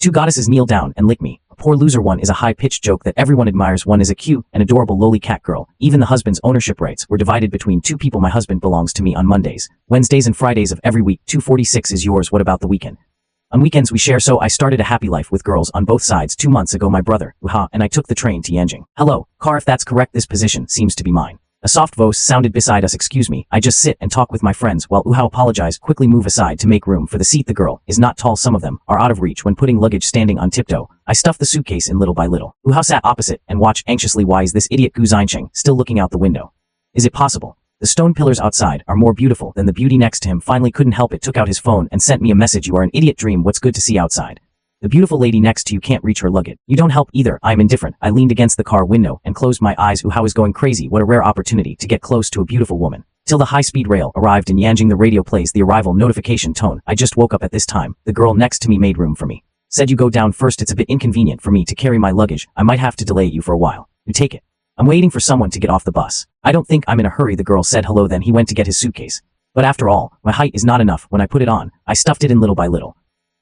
Two goddesses kneel down and lick me. A poor loser one is a high-pitched joke that everyone admires. One is a cute and adorable lowly cat girl. Even the husband's ownership rights were divided between two people. My husband belongs to me on Mondays, Wednesdays and Fridays of every week. 246 is yours. What about the weekend? On weekends we share, so I started a happy life with girls on both sides 2 months ago. My brother, and I took the train to Yanjing. Hello, car, if that's correct, this position seems to be mine. A soft voice sounded beside us. Excuse me, I just sit and talk with my friends while apologized. Quickly move aside to make room for the seat. The girl is not tall. Some of them are out of reach when putting luggage. Standing on tiptoe, I stuffed the suitcase in little by little. Sat opposite and watched anxiously. Why is this idiot Gu Xianqing still looking out the window? Is it possible? The stone pillars outside are more beautiful than the beauty next to him. Finally couldn't help it, took out his phone and sent me a message. You are an idiot. Dream. What's good to see outside? The beautiful lady next to you can't reach her luggage. You don't help either. I'm indifferent. I leaned against the car window and closed my eyes. How is going crazy. What a rare opportunity to get close to a beautiful woman. Till the high-speed rail arrived in Yanjing. The radio plays the arrival notification tone. I just woke up at this time. The girl next to me made room for me. Said you go down first. It's a bit inconvenient for me to carry my luggage. I might have to delay you for a while. You take it. I'm waiting for someone to get off the bus. I don't think I'm in a hurry. The girl said hello, then he went to get his suitcase. But after all, my height is not enough. When I put it on, I stuffed it in little by little.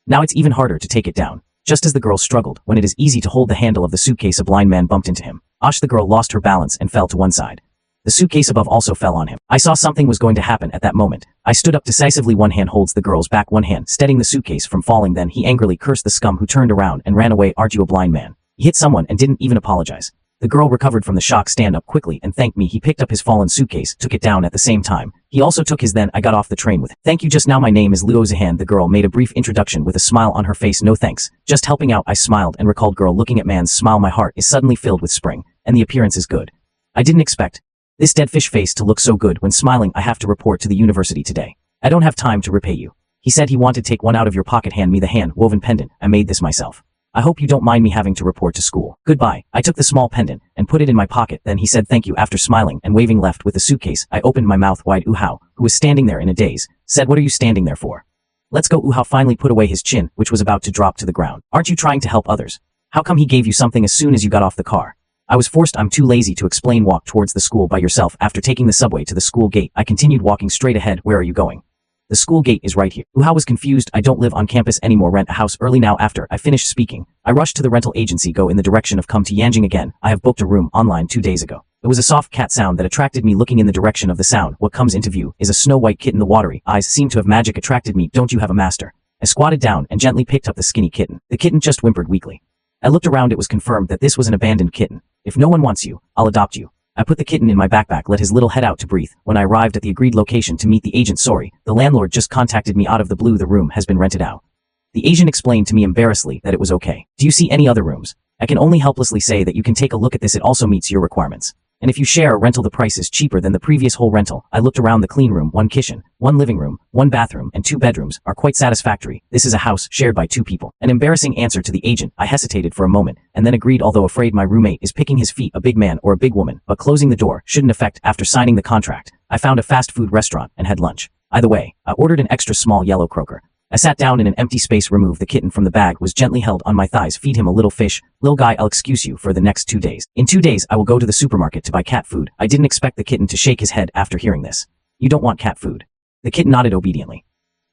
Now it's even harder to take it down. Just as the girl struggled, when it is easy to hold the handle of the suitcase, a blind man bumped into him. The girl lost her balance and fell to one side. The suitcase above also fell on him. I saw something was going to happen at that moment. I stood up decisively. One hand holds the girl's back, one hand steadying the suitcase from falling. Then he angrily cursed the scum who turned around and ran away. Aren't you a blind man? He hit someone and didn't even apologize. The girl recovered from the shock, stand up quickly and thanked me. He picked up his fallen suitcase, took it down at the same time. He also took his. Then I got off the train with, thank you just now. My name is Luo Zihan. The girl made a brief introduction with a smile on her face. No thanks. Just helping out. I smiled and recalled, girl looking at man's smile. My heart is suddenly filled with spring, and the appearance is good. I didn't expect this dead fish face to look so good when smiling. I have to report to the university today. I don't have time to repay you. He said he wanted to take one out of your pocket. Hand me the hand-woven pendant. I made this myself. I hope you don't mind me having to report to school. Goodbye. I took the small pendant and put it in my pocket. Then he said thank you. After smiling and waving left with the suitcase, I opened my mouth wide. Hao, who was standing there in a daze, said, what are you standing there for? Let's go. Hao finally put away his chin, which was about to drop to the ground. Aren't you trying to help others? How come he gave you something as soon as you got off the car? I was forced. I'm too lazy to explain. Walk towards the school by yourself. After taking the subway to the school gate, I continued walking straight ahead. Where are you going? The school gate is right here. Hao was confused. I don't live on campus anymore. Rent a house early now. After I finished speaking, I rushed to the rental agency. Go in the direction of come to Yanjing again. I have booked a room online 2 days ago. It was a soft cat sound that attracted me. Looking in the direction of the sound, what comes into view is a snow-white kitten. The watery eyes seem to have magic attracted me. Don't you have a master? I squatted down and gently picked up the skinny kitten. The kitten just whimpered weakly. I looked around. It was confirmed that this was an abandoned kitten. If no one wants you, I'll adopt you. I put the kitten in my backpack, let his little head out to breathe. When I arrived at the agreed location to meet the agent, sorry, the landlord just contacted me out of the blue. The room has been rented out. The agent explained to me embarrassedly that it was okay. Do you see any other rooms? I can only helplessly say that you can take a look at this. It also meets your requirements. And if you share a rental, the price is cheaper than the previous whole rental. I looked around. The clean room, 1 kitchen, 1 living room, 1 bathroom, and 2 bedrooms are quite satisfactory. This is a house shared by 2 people. An embarrassing answer to the agent. I hesitated for a moment and then agreed, although afraid my roommate is picking his feet, a big man or a big woman, but closing the door shouldn't affect. After signing the contract, I found a fast food restaurant and had lunch. Either way, I ordered an extra small yellow croaker. I sat down in an empty space, removed the kitten from the bag, was gently held on my thighs. Feed him a little fish. Little guy, I'll excuse you for the next 2 days. In 2 days, I will go to the supermarket to buy cat food. I didn't expect the kitten to shake his head after hearing this. You don't want cat food? The kitten nodded obediently.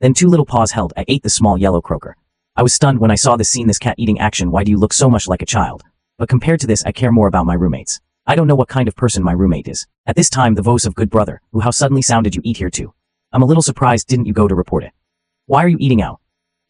Then 2 little paws held. I ate the small yellow croaker. I was stunned when I saw this scene, this cat eating action. Why do you look so much like a child? But compared to this, I care more about my roommates. I don't know what kind of person my roommate is. At this time, the voice of good brother, Hao suddenly sounded. You eat here too? I'm a little surprised. Didn't you go to report it? Why are you eating out?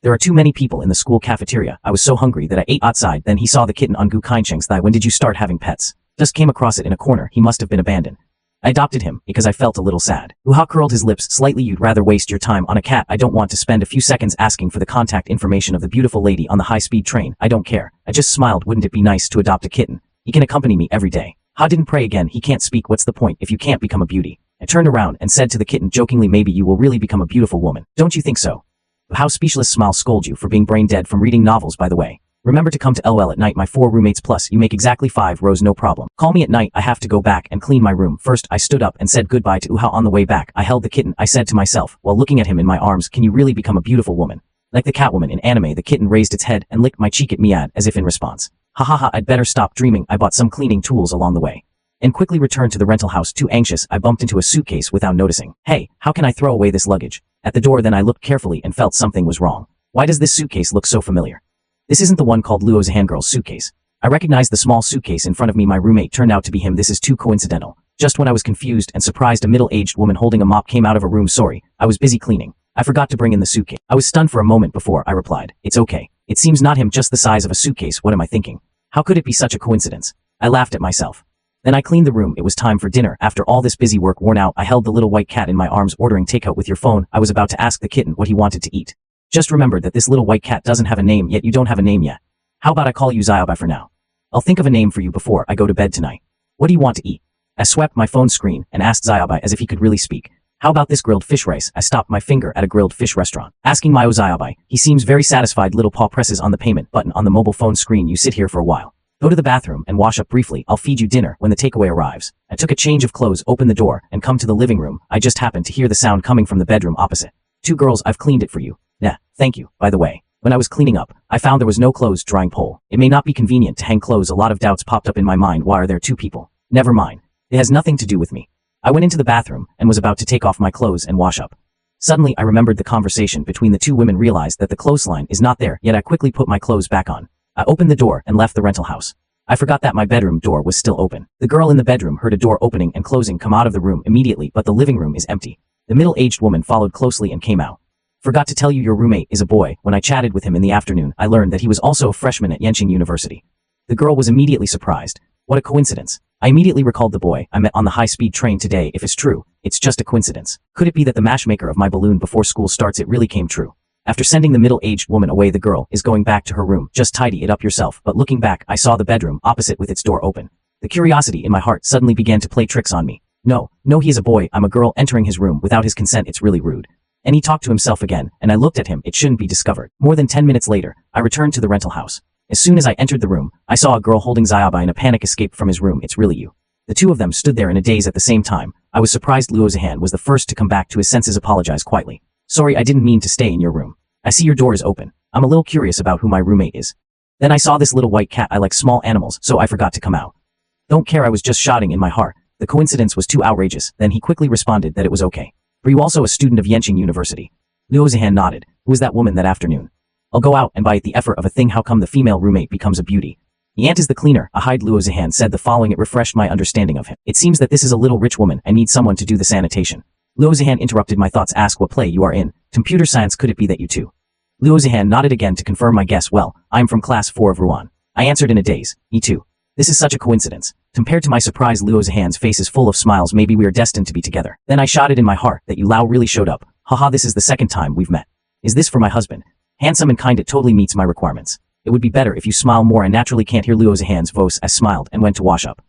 There are too many people in the school cafeteria. I was so hungry that I ate outside. Then he saw the kitten on Gu Kaincheng's thigh. When did you start having pets? Just came across it in a corner. He must have been abandoned. I adopted him because I felt a little sad. Hao curled his lips slightly. You'd rather waste your time on a cat? I don't want to spend a few seconds asking for the contact information of the beautiful lady on the high-speed train. I don't care. I just smiled. Wouldn't it be nice to adopt a kitten? He can accompany me every day. Hao didn't pray again. He can't speak. What's the point if you can't become a beauty? I turned around and said to the kitten jokingly, maybe you will really become a beautiful woman. Don't you think so? Hao's speechless smile. Scold you for being brain dead from reading novels, by the way. Remember to come to LOL at night. My 4 roommates plus you make exactly 5 rows, no problem. Call me at night. I have to go back and clean my room. First, I stood up and said goodbye to Hao. On the way back, I held the kitten. I said to myself, while looking at him in my arms, can you really become a beautiful woman? Like the Catwoman in anime, the kitten raised its head and licked my cheek. It meowed as if in response. Ha ha ha, I'd better stop dreaming. I bought some cleaning tools along the way and quickly returned to the rental house. Too anxious, I bumped into a suitcase without noticing. Hey, how can I throw away this luggage? At the door, then I looked carefully and felt something was wrong. Why does this suitcase look so familiar? This isn't the one called Luo's handgirl's suitcase. I recognized the small suitcase in front of me. My roommate turned out to be him. This is too coincidental. Just when I was confused and surprised, a middle-aged woman holding a mop came out of a room. Sorry, I was busy cleaning. I forgot to bring in the suitcase. I was stunned for a moment before I replied, it's okay. It seems not him, just the size of a suitcase. What am I thinking? How could it be such a coincidence? I laughed at myself. Then I cleaned the room. It was time for dinner. After all this busy work worn out, I held the little white cat in my arms. Ordering takeout with your phone. I was about to ask the kitten what he wanted to eat. Just remembered that this little white cat doesn't have a name yet. You don't have a name yet. How about I call you Xiaobai for now? I'll think of a name for you before I go to bed tonight. What do you want to eat? I swept my phone screen and asked Xiaobai as if he could really speak. How about this grilled fish rice? I stopped my finger at a grilled fish restaurant. Asking my Xiaobai, he seems very satisfied. Little paw presses on the payment button on the mobile phone screen. You sit here for a while. Go to the bathroom and wash up briefly. I'll feed you dinner when the takeaway arrives. I took a change of clothes, opened the door, and come to the living room. I just happened to hear the sound coming from the bedroom opposite. Two girls, I've cleaned it for you. Yeah, thank you. By the way, when I was cleaning up, I found there was no clothes drying pole. It may not be convenient to hang clothes. A lot of doubts popped up in my mind. Why are there two people? Never mind. It has nothing to do with me. I went into the bathroom and was about to take off my clothes and wash up. Suddenly, I remembered the conversation between the two women, realized that the clothesline is not there, yet I quickly put my clothes back on. I opened the door and left the rental house. I forgot that my bedroom door was still open. The girl in the bedroom heard a door opening and closing come out of the room immediately, but the living room is empty. The middle-aged woman followed closely and came out. Forgot to tell you, your roommate is a boy. When I chatted with him in the afternoon, I learned that he was also a freshman at Yenching University. The girl was immediately surprised. What a coincidence. I immediately recalled the boy I met on the high-speed train today. If it's true, it's just a coincidence. Could it be that the matchmaker of my balloon before school starts, it really came true? After sending the middle-aged woman away, the girl is going back to her room. Just tidy it up yourself. But looking back, I saw the bedroom opposite with its door open. The curiosity in my heart suddenly began to play tricks on me. No, he is a boy. I'm a girl entering his room without his consent. It's really rude. And he talked to himself again, and I looked at him. It shouldn't be discovered. More than 10 minutes later, I returned to the rental house. As soon as I entered the room, I saw a girl holding Xiaobai in a panic. Escaped from his room. It's really you. The two of them stood there in a daze at the same time. I was surprised. Luo Zihan was the first to come back to his senses. Apologized quietly. Sorry, I didn't mean to stay in your room. I see your door is open. I'm a little curious about who my roommate is. Then I saw this little white cat. I like small animals, so I forgot to come out. Don't care, I was just shouting in my heart. The coincidence was too outrageous. Then he quickly responded that it was okay. Were you also a student of Yenching University? Luo Zihan nodded. Who was that woman that afternoon? I'll go out and buy it. The effort of a thing. How come the female roommate becomes a beauty? The aunt is the cleaner. A hide. Luo Zihan said the following. It refreshed my understanding of him. It seems that this is a little rich woman. I need someone to do the sanitation. Luo Zihan interrupted my thoughts. Ask what play you are in. Computer science. Could it be that you too? Luo Zihan nodded again to confirm my guess. Well, I'm from class 4 of Ruan. I answered in a daze. Me too. This is such a coincidence. Compared to my surprise, Luo Zihan's face is full of smiles. Maybe we are destined to be together. Then I shouted in my heart that you Lao really showed up. Haha, this is the second time we've met. Is this for my husband? Handsome and kind. It totally meets my requirements. It would be better if you smile more. I naturally can't hear Luo Zihan's voice. I smiled and went to wash up.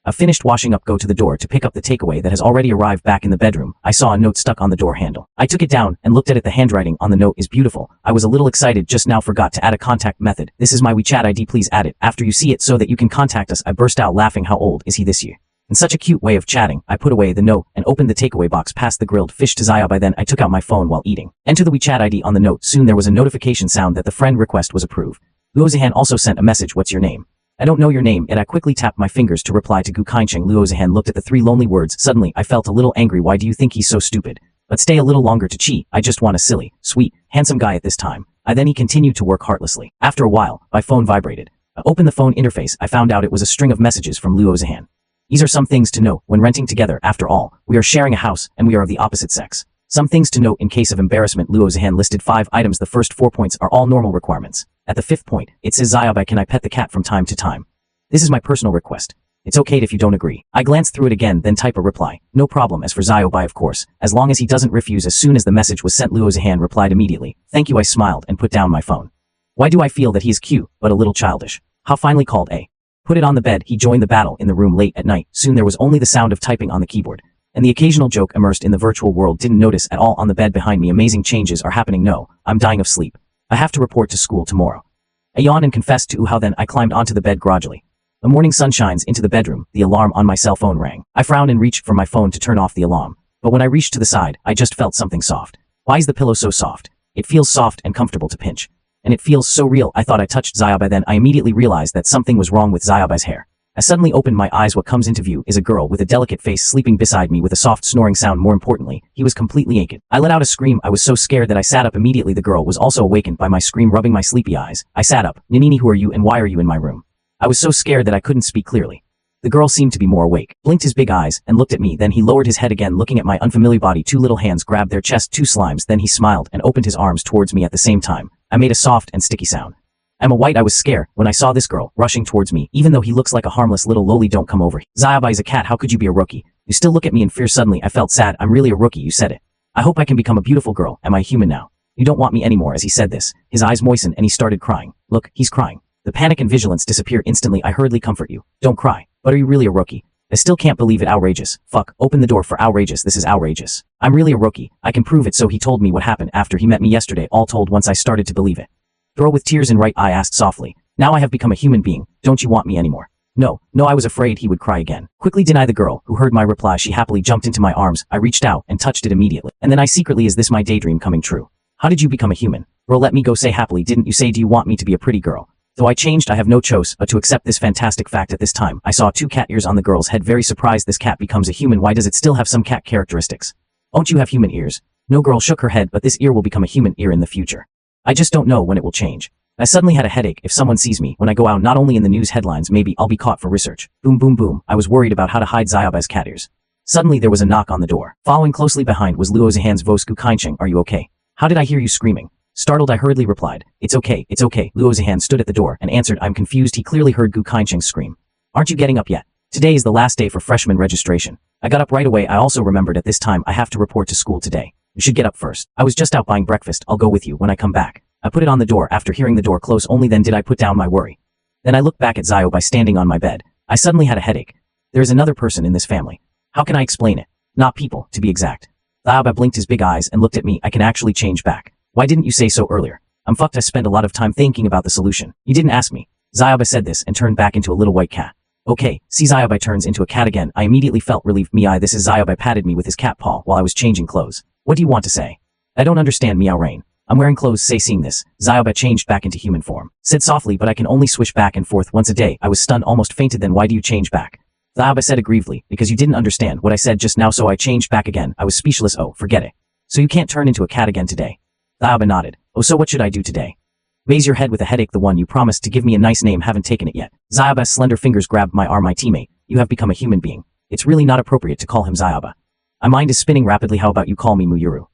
I finished washing up, go to the door to pick up the takeaway that has already arrived. Back in the bedroom, I saw a note stuck on the door handle. I took it down and looked at it. The handwriting on the note is beautiful. I was a little excited. Just now forgot to add a contact method. This is my WeChat ID. Please add it after you see it so that you can contact us. I burst out laughing. How old is he this year? In such a cute way of chatting. I put away the note and opened the takeaway box. Passed the grilled fish to Xiaobai. Then I took out my phone while eating. Enter the WeChat ID on the note. Soon there was a notification sound that the friend request was approved. Luo Zihan also sent a message. What's your name? I don't know your name, and I quickly tapped my fingers to reply to Gu Kaincheng. Luo Zihan looked at the 3 lonely words. Suddenly, I felt a little angry. Why do you think he's so stupid? But stay a little longer to cheat. I just want a silly, sweet, handsome guy at this time. Then he continued to work heartlessly. After a while, my phone vibrated. I opened the phone interface. I found out it was a string of messages from Luo Zihan. These are some things to know when renting together. After all, we are sharing a house, and we are of the opposite sex. Some things to note in case of embarrassment. Luo Zihan listed 5 items. The first 4 points are all normal requirements. At the 5th point, it says, Xiaobai, can I pet the cat from time to time? This is my personal request. It's okay if you don't agree. I glanced through it again, then type a reply. No problem. As for Xiaobai, of course, as long as he doesn't refuse. As soon as the message was sent, Luo Zihan replied immediately. Thank you. I smiled and put down my phone. Why do I feel that he is cute, but a little childish? Ha finally called A. Put it on the bed. He joined the battle in the room late at night. Soon there was only the sound of typing on the keyboard. And the occasional joke. Immersed in the virtual world. Didn't notice at all on the bed behind me. Amazing changes are happening. No, I'm dying of sleep. I have to report to school tomorrow. I yawned and confessed to how. Then I climbed onto the bed gradually. The morning sun shines into the bedroom. The alarm on my cell phone rang. I frowned and reached for my phone to turn off the alarm. But when I reached to the side, I just felt something soft. Why is the pillow so soft? It feels soft and comfortable to pinch. And it feels so real. I thought I touched Xiaobai. Then I immediately realized that something was wrong with Xiaobai's hair. I suddenly opened my eyes. What comes into view is a girl with a delicate face sleeping beside me with a soft snoring sound. More importantly, he was completely naked. I let out a scream. I was so scared that I sat up immediately. The girl was also awakened by my scream, rubbing my sleepy eyes. I sat up. Ninini, who are you and why are you in my room? I was so scared that I couldn't speak clearly. The girl seemed to be more awake, blinked his big eyes, and looked at me. Then he lowered his head again, looking at my unfamiliar body. Two little hands grabbed their chest, two slimes. Then he smiled and opened his arms towards me at the same time. I made a soft and sticky sound. I'm a white. I was scared when I saw this girl rushing towards me, even though he looks like a harmless little loli. Don't come over. Zayaba is a cat. How could you be a rookie? You still look at me in fear. Suddenly I felt sad. I'm really a rookie. You said it. I hope I can become a beautiful girl. Am I human now? You don't want me anymore. As he said this, his eyes moistened and he started crying. Look, he's crying. The panic and vigilance disappear instantly. I hurriedly comfort you. Don't cry. But are you really a rookie? I still can't believe it. Outrageous. Fuck. Open the door for outrageous. This is outrageous. I'm really a rookie. I can prove it. So he told me what happened after he met me yesterday. All told, once I started to believe it. Girl with tears in right eye asked softly. Now I have become a human being. Don't you want me anymore? No, I was afraid he would cry again. Quickly deny the girl, who heard my reply. She happily jumped into my arms. I reached out and touched it immediately. And then I secretly, is this my daydream coming true? How did you become a human? Girl, let me go. Say happily. Didn't you say, do you want me to be a pretty girl? Though I changed, I have no choice but to accept this fantastic fact. At this time, I saw two cat ears on the girl's head. Very surprised. This cat becomes a human. Why does it still have some cat characteristics? Won't you have human ears? No, girl shook her head, but this ear will become a human ear in the future. I just don't know when it will change. I suddenly had a headache. If someone sees me when I go out, not only in the news headlines, maybe I'll be caught for research. Boom, boom, boom. I was worried about how to hide Zayaba's cat ears. Suddenly there was a knock on the door. Following closely behind was Luo Zihan's voice. Gu Kaincheng, are you okay? How did I hear you screaming? Startled, I hurriedly replied, it's okay, it's okay. Luo Zihan stood at the door and answered, I'm confused. He clearly heard Gu Kaincheng scream. Aren't you getting up yet? Today is the last day for freshman registration. I got up right away. I also remembered at this time I have to report to school today. You should get up first. I was just out buying breakfast. I'll go with you when I come back. I put it on the door. After hearing the door close, only then did I put down my worry. Then I looked back at Zayo by standing on my bed. I suddenly had a headache. There is another person in this family. How can I explain it? Not people, to be exact. Zayoba blinked his big eyes and looked at me. I can actually change back. Why didn't you say so earlier? I'm fucked. I spent a lot of time thinking about the solution. You didn't ask me. Zayoba said this and turned back into a little white cat. Okay, see, Zayoba turns into a cat again. I immediately felt relieved. This is Zayoba patted me with his cat paw while I was changing clothes. What do you want to say? I don't understand. Meow Rain. I'm wearing clothes. Say, seeing this, Zayoba changed back into human form. Said softly, but I can only swish back and forth once a day. I was stunned, almost fainted. Then why do you change back? Zayoba said aggrievedly, because you didn't understand what I said just now, so I changed back again. I was speechless. Oh, forget it. So you can't turn into a cat again today? Zayoba nodded. Oh, so what should I do today? Raise your head with a headache. The one you promised to give me a nice name. Haven't taken it yet. Zayoba's slender fingers grabbed my arm. My teammate, you have become a human being. It's really not appropriate to call him Zayoba. My mind is spinning rapidly. How about you call me Muyuru?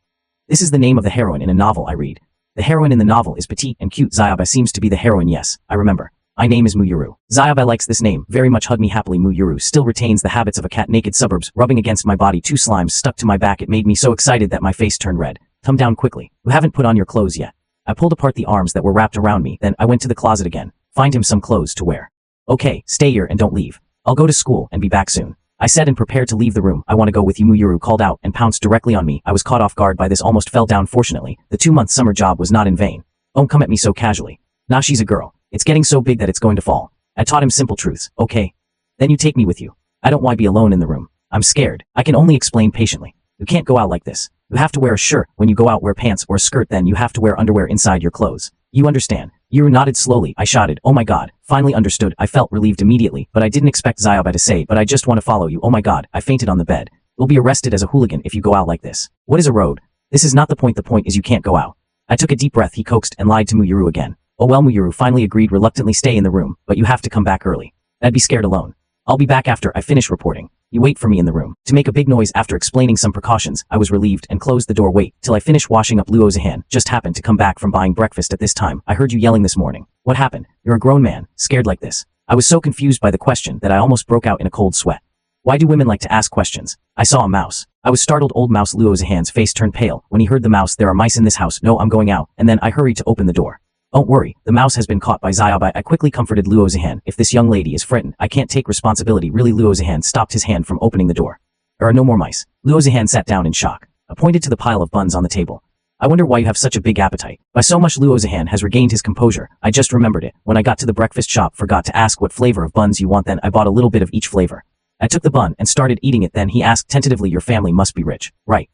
This is the name of the heroine in a novel I read. The heroine in the novel is petite and cute. Zayoba seems to be the heroine. Yes, I remember. My name is Muyuru. Zayoba likes this name very much. Hug me happily. Muyuru still retains the habits of a cat. Naked suburbs rubbing against my body. Two slimes stuck to my back. It made me so excited that my face turned red. Come down quickly. You haven't put on your clothes yet. I pulled apart the arms that were wrapped around me. Then I went to the closet again. Find him some clothes to wear. Okay, stay here and don't leave. I'll go to school and be back soon. I said and prepared to leave the room. I want to go with you. Muyuru called out and pounced directly on me. I was caught off guard by this, almost fell down. Fortunately, the 2-month summer job was not in vain. Don't come at me so casually. Now she's a girl. It's getting so big that it's going to fall. I taught him simple truths. Okay. Then you take me with you. I don't want to be alone in the room. I'm scared. I can only explain patiently. You can't go out like this. You have to wear a shirt when you go out. Wear pants or a skirt. Then you have to wear underwear inside your clothes. You understand? Yuru nodded slowly. I shouted, oh my god, finally understood. I felt relieved immediately, but I didn't expect Zayoba to say, but I just want to follow you. Oh my god, I fainted on the bed. You'll be arrested as a hooligan if you go out like this. What is a road? This is not the point. The point is you can't go out. I took a deep breath. He coaxed and lied to Muyuru again. Oh well, Muyuru finally agreed reluctantly. Stay in the room, but you have to come back early. I'd be scared alone. I'll be back after I finish reporting. You wait for me in the room. To make a big noise after explaining some precautions, I was relieved and closed the door. Wait till I finish washing up. Luo Zihan just happened to come back from buying breakfast at this time. I heard you yelling this morning. What happened? You're a grown man, scared like this. I was so confused by the question that I almost broke out in a cold sweat. Why do women like to ask questions? I saw a mouse. I was startled. Old mouse. Luo Zihan's face turned pale when he heard the mouse. There are mice in this house. No, I'm going out. And then I hurried to open the door. Don't worry, the mouse has been caught by Zayoba. I quickly comforted Luo Zihan. If this young lady is frightened, I can't take responsibility. Really? Luo Zihan stopped his hand from opening the door. There are no more mice. Luo Zihan sat down in shock. I pointed to the pile of buns on the table. I wonder why you have such a big appetite. By so much Luo Zihan has regained his composure. I just remembered it. When I got to the breakfast shop, forgot to ask what flavor of buns you want. Then I bought a little bit of each flavor. I took the bun and started eating it. Then he asked tentatively, your family must be rich, right?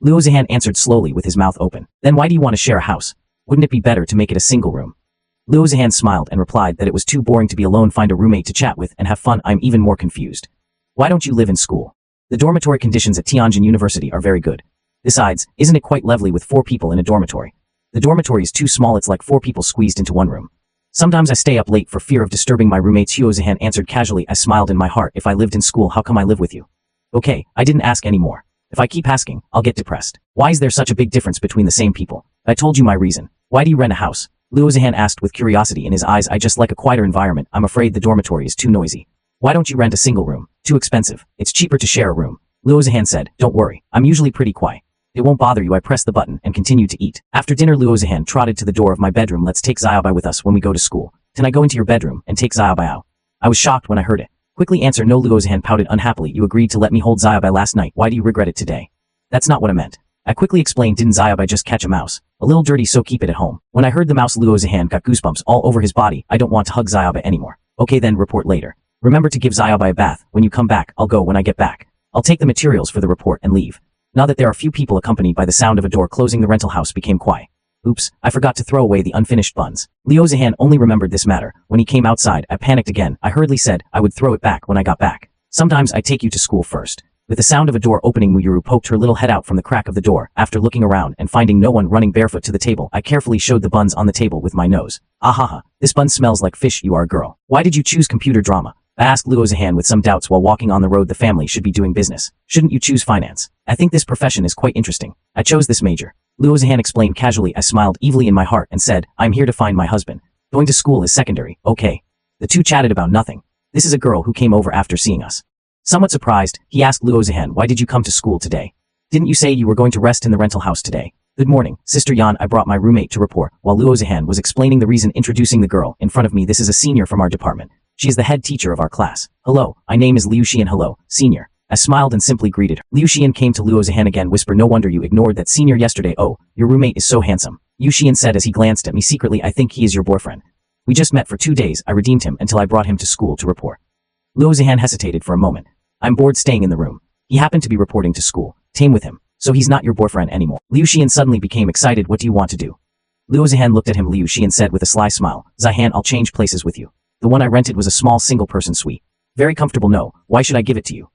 Luo Zihan answered slowly with his mouth open. Then why do you want to share a house? Wouldn't it be better to make it a single room? Luo Zihan smiled and replied that it was too boring to be alone, find a roommate to chat with and have fun. I'm even more confused. Why don't you live in school? The dormitory conditions at Tianjin University are very good. Besides, isn't it quite lovely with 4 people in a dormitory? The dormitory is too small, it's like 4 people squeezed into one room. Sometimes I stay up late for fear of disturbing my roommates. Luo Zihan answered casually. I smiled in my heart. If I lived in school, how come I live with you? Okay, I didn't ask any more. If I keep asking, I'll get depressed. Why is there such a big difference between the same people? I told you my reason. Why do you rent a house? Luo Zihan asked with curiosity in his eyes. I just like a quieter environment. I'm afraid the dormitory is too noisy. Why don't you rent a single room? Too expensive. It's cheaper to share a room. Luo Zihan said, don't worry. I'm usually pretty quiet. It won't bother you. I pressed the button and continued to eat. After dinner, Luo Zihan trotted to the door of my bedroom. Let's take Xiaobai with us when we go to school. Can I go into your bedroom and take Xiaobai out? I was shocked when I heard it. Quickly answer no. Luo Zihan pouted unhappily. You agreed to let me hold Xiaobai last night. Why do you regret it today? That's not what I meant. I quickly explained. Didn't Xiaobai just catch a mouse? A little dirty, so keep it at home. When I heard the mouse, Luo Zihan got goosebumps all over his body. I don't want to hug Xiaobai anymore. Okay then, report later. Remember to give Xiaobai a bath. When you come back, I'll go when I get back. I'll take the materials for the report and leave. Now that there are few people, accompanied by the sound of a door closing, the rental house became quiet. Oops, I forgot to throw away the unfinished buns. Luo Zihan only remembered this matter. When he came outside, I panicked again. I hurriedly said I would throw it back when I got back. Sometimes I take you to school first. With the sound of a door opening, Muyuru poked her little head out from the crack of the door. After looking around and finding no one running barefoot to the table, I carefully showed the buns on the table with my nose. Ahaha, this bun smells like fish. You are a girl. Why did you choose computer drama? I asked Luo Zihan with some doubts while walking on the road. The family should be doing business. Shouldn't you choose finance? I think this profession is quite interesting. I chose this major. Luo Zihan explained casually. I smiled evilly in my heart and said, I'm here to find my husband. Going to school is secondary, okay. The two chatted about nothing. This is a girl who came over after seeing us. Somewhat surprised, he asked Luo Zihan, why did you come to school today? Didn't you say you were going to rest in the rental house today? Good morning, Sister Yan. I brought my roommate to report. While Luo Zihan was explaining the reason, introducing the girl in front of me. This is a senior from our department. She is the head teacher of our class. Hello, my name is Liu Xian. Hello, senior. I smiled and simply greeted her. Liu Xian came to Luo Zihan again. Whisper, no wonder you ignored that senior yesterday. Oh, your roommate is so handsome. Liu Xian said as he glanced at me secretly. I think he is your boyfriend. We just met for 2 days. I redeemed him until I brought him to school to report. Luo Zihan hesitated for a moment. I'm bored staying in the room. He happened to be reporting to school. Tame with him. So he's not your boyfriend anymore. Liu Xian suddenly became excited. What do you want to do? Luo Zihan looked at him. Liu Xian said with a sly smile, Zihan, I'll change places with you. The one I rented was a small single-person suite. Very comfortable. No, why should I give it to you?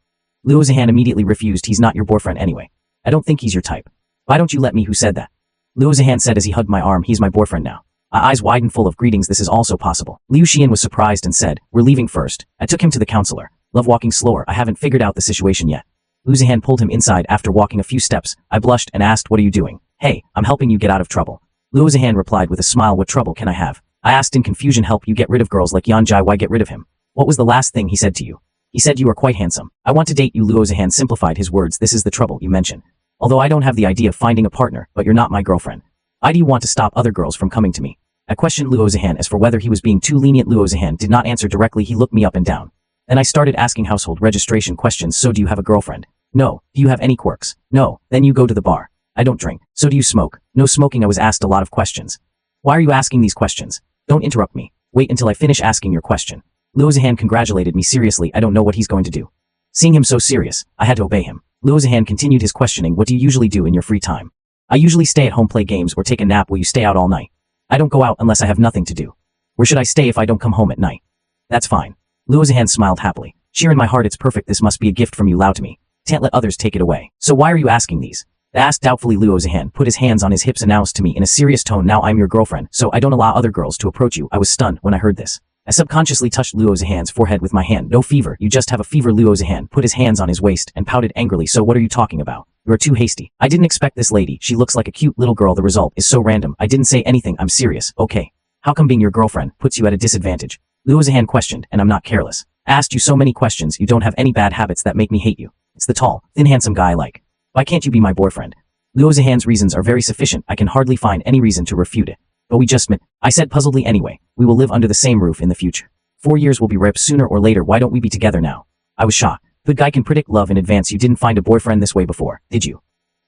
Luo Zihan immediately refused. He's not your boyfriend anyway. I don't think he's your type. Why don't you let me? Who said that? Luo Zihan said as he hugged my arm. He's my boyfriend now. My eyes widened full of greetings. This is also possible. Liu Xian was surprised and said, we're leaving first. I took him to the counselor. Love walking slower. I haven't figured out the situation yet. Luo Zihan pulled him inside. After walking a few steps, I blushed and asked, what are you doing? Hey, I'm helping you get out of trouble. Luo Zihan replied with a smile. What trouble can I have? I asked in confusion. Help you get rid of girls like Yan Jai. Why get rid of him? What was the last thing he said to you? He said you are quite handsome. I want to date you. Luo Zihan simplified his words. This is the trouble you mention. Although I don't have the idea of finding a partner, but you're not my girlfriend. Why do you want to stop other girls from coming to me? I questioned Luo Zihan as for whether he was being too lenient. Luo Zihan did not answer directly. He looked me up and down. Then I started asking household registration questions. So do you have a girlfriend? No. Do you have any quirks? No. Then you go to the bar. I don't drink. So do you smoke? No smoking. I was asked a lot of questions. Why are you asking these questions? Don't interrupt me. Wait until I finish asking your question. Luo Zihan congratulated me seriously. I don't know what he's going to do. Seeing him so serious, I had to obey him. Luo Zihan continued his questioning. What do you usually do in your free time? I usually stay at home, play games, or take a nap. Will you stay out all night? I don't go out unless I have nothing to do. Where should I stay if I don't come home at night? That's fine. Luo Zihan smiled happily. Cheer in my heart. It's perfect. This must be a gift from you. Lao to me. Can't let others take it away. So why are you asking these? I asked doubtfully. Luo Zihan put his hands on his hips, announced to me in a serious tone. Now I'm your girlfriend, so I don't allow other girls to approach you. I was stunned when I heard this. I subconsciously touched Luo Zihan's forehead with my hand. No fever. You just have a fever. Luo Zihan put his hands on his waist and pouted angrily. So what are you talking about? You're too hasty. I didn't expect this lady. She looks like a cute little girl. The result is so random. I didn't say anything. I'm serious. Okay. How come being your girlfriend puts you at a disadvantage? Luo Zihan questioned, and I'm not careless. I asked you so many questions. You don't have any bad habits that make me hate you. It's the tall, thin, handsome guy I like. Why can't you be my boyfriend? Luo Zihan's reasons are very sufficient. I can hardly find any reason to refute it. But we just met. I said puzzledly. Anyway, we will live under the same roof in the future. 4 years will be ripped sooner or later. Why don't we be together now? I was shocked. Good guy can predict love in advance. You didn't find a boyfriend this way before, did you?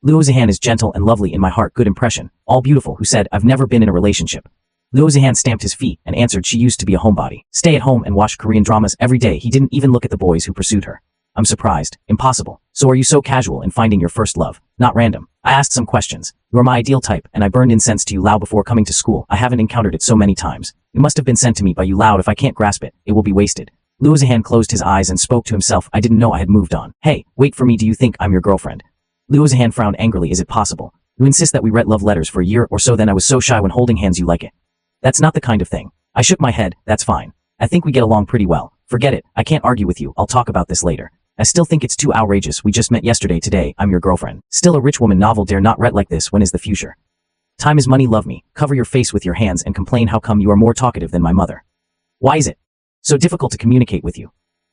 Luo Zihan is gentle and lovely in my heart. Good impression. All beautiful. Who said I've never been in a relationship? Luo Zihan stamped his feet and answered she used to be a homebody. Stay at home and watch Korean dramas every day. He didn't even look at the boys who pursued her. I'm surprised. Impossible. So are you so casual in finding your first love? Not random. I asked some questions. You're my ideal type, and I burned incense to you Lao before coming to school. I haven't encountered it so many times. It must have been sent to me by you loud. If I can't grasp it, it will be wasted. Luo Zhan closed his eyes and spoke to himself. I didn't know I had moved on. Hey, wait for me. Do you think I'm your girlfriend? Luo Zhan frowned angrily. Is it possible? You insist that we read love letters for a year or so, then I was so shy when holding hands you like it. That's not the kind of thing. I shook my head. That's fine. I think we get along pretty well. Forget it. I can't argue with you. I'll talk about this later. I still think it's too outrageous. We just met yesterday. Today, I'm your girlfriend. Still a rich woman novel. Dare not read like this. When is the future? Time is money. Love me. Cover your face with your hands and complain how come you are more talkative than my mother. Why is it so difficult to communicate with you?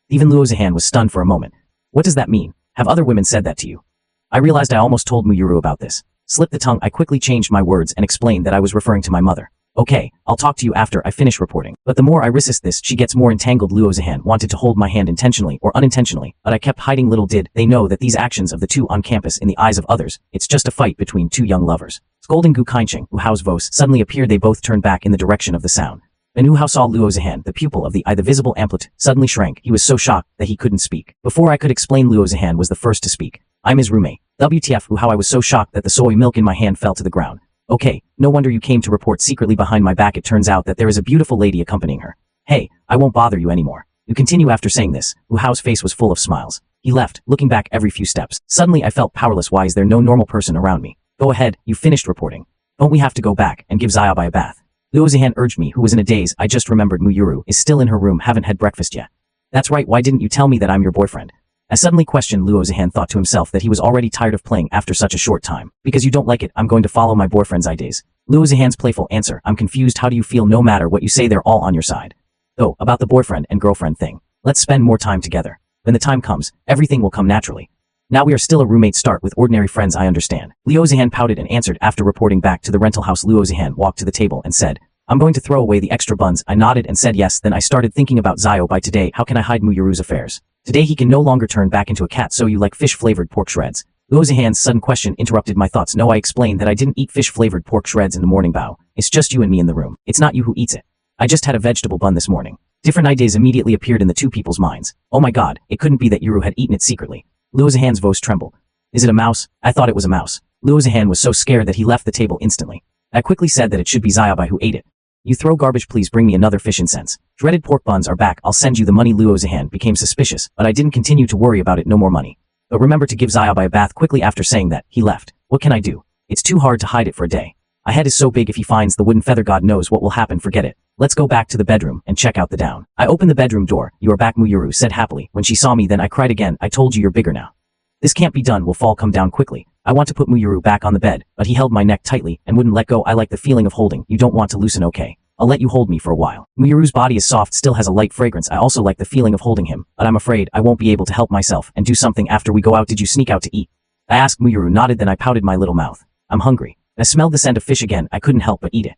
Even Luo Zhan was stunned for a moment. What does that mean? Have other women said that to you? I realized I almost told Muyuru about this. Slipped the tongue. I quickly changed my words and explained that I was referring to my mother. Okay, I'll talk to you after I finish reporting. But the more I resist this, she gets more entangled. Luo Zhan wanted to hold my hand intentionally or unintentionally, but I kept hiding. Little did they know that these actions of the two on campus in the eyes of others, it's just a fight between two young lovers. Scolding Gu Kaincheng, Wu Hao's voice suddenly appeared. They both turned back in the direction of the sound. And Wu Hao saw Luo Zhan, the pupil of the eye, the visible amplet, suddenly shrank. He was so shocked that he couldn't speak. Before I could explain, Luo Zhan was the first to speak. I'm his roommate. WTF, Wu Hao. I was so shocked that the soy milk in my hand fell to the ground. Okay, no wonder you came to report secretly behind my back. It turns out that there is a beautiful lady accompanying her. Hey, I won't bother you anymore. You continue. After saying this, Wu Hao's face was full of smiles. He left, looking back every few steps. Suddenly I felt powerless. Why is there no normal person around me? Go ahead, you finished reporting. Don't we have to go back and give Xiaobai a bath? Luo Zhan urged me, who was in a daze. I just remembered Muyuru is still in her room, haven't had breakfast yet. That's right, why didn't you tell me that I'm your boyfriend? I suddenly questioned. Luo Zhan thought to himself that he was already tired of playing after such a short time. Because you don't like it, I'm going to follow my boyfriend's ideas. Luo Zhan's playful answer. I'm confused. How do you feel? No matter what you say, they're all on your side. Oh, about the boyfriend and girlfriend thing. Let's spend more time together. When the time comes, everything will come naturally. Now we are still a roommate. Start with ordinary friends. I understand. Luo Zhan pouted and answered. After reporting back to the rental house, Luo Zhan walked to the table and said, I'm going to throw away the extra buns. I nodded and said yes. Then I started thinking about Xiaobai. Today, how can I hide Muyuru's affairs? Today he can no longer turn back into a cat. So you like fish-flavored pork shreds? Luo Zhan's sudden question interrupted my thoughts. No, I explained that I didn't eat fish-flavored pork shreds in the morning. Bao. It's just you and me in the room. It's not you who eats it. I just had a vegetable bun this morning. Different ideas immediately appeared in the two people's minds. Oh my god, it couldn't be that Yuru had eaten it secretly. Luo Zhan's voice trembled. Is it a mouse? I thought it was a mouse. Luo Zhan was so scared that he left the table instantly. I quickly said that it should be Xiaobai who ate it. You throw garbage. Please bring me another fish incense. Dreaded pork buns are back. I'll send you the money. Luo Zhan became suspicious, but I didn't continue to worry about it. No more money. But remember to give Xiaobai a bath. Quickly after saying that, he left. What can I do? It's too hard to hide it for a day. My head is so big. If he finds the wooden feather, God knows what will happen. Forget it. Let's go back to the bedroom and check out the down. I opened the bedroom door. You are back, Muyuru said happily. When she saw me, then I cried again. I told you you're bigger now. This can't be done. Will fall. Come down quickly. I want to put Muyuru back on the bed, but he held my neck tightly and wouldn't let go. I like the feeling of holding. You don't want to loosen, okay? I'll let you hold me for a while. Muyuru's body is soft, still has a light fragrance. I also like the feeling of holding him, but I'm afraid I won't be able to help myself and do something after we go out. Did you sneak out to eat? I asked. Muyuru nodded, then I pouted my little mouth. I'm hungry. I smelled the scent of fish again. I couldn't help but eat it.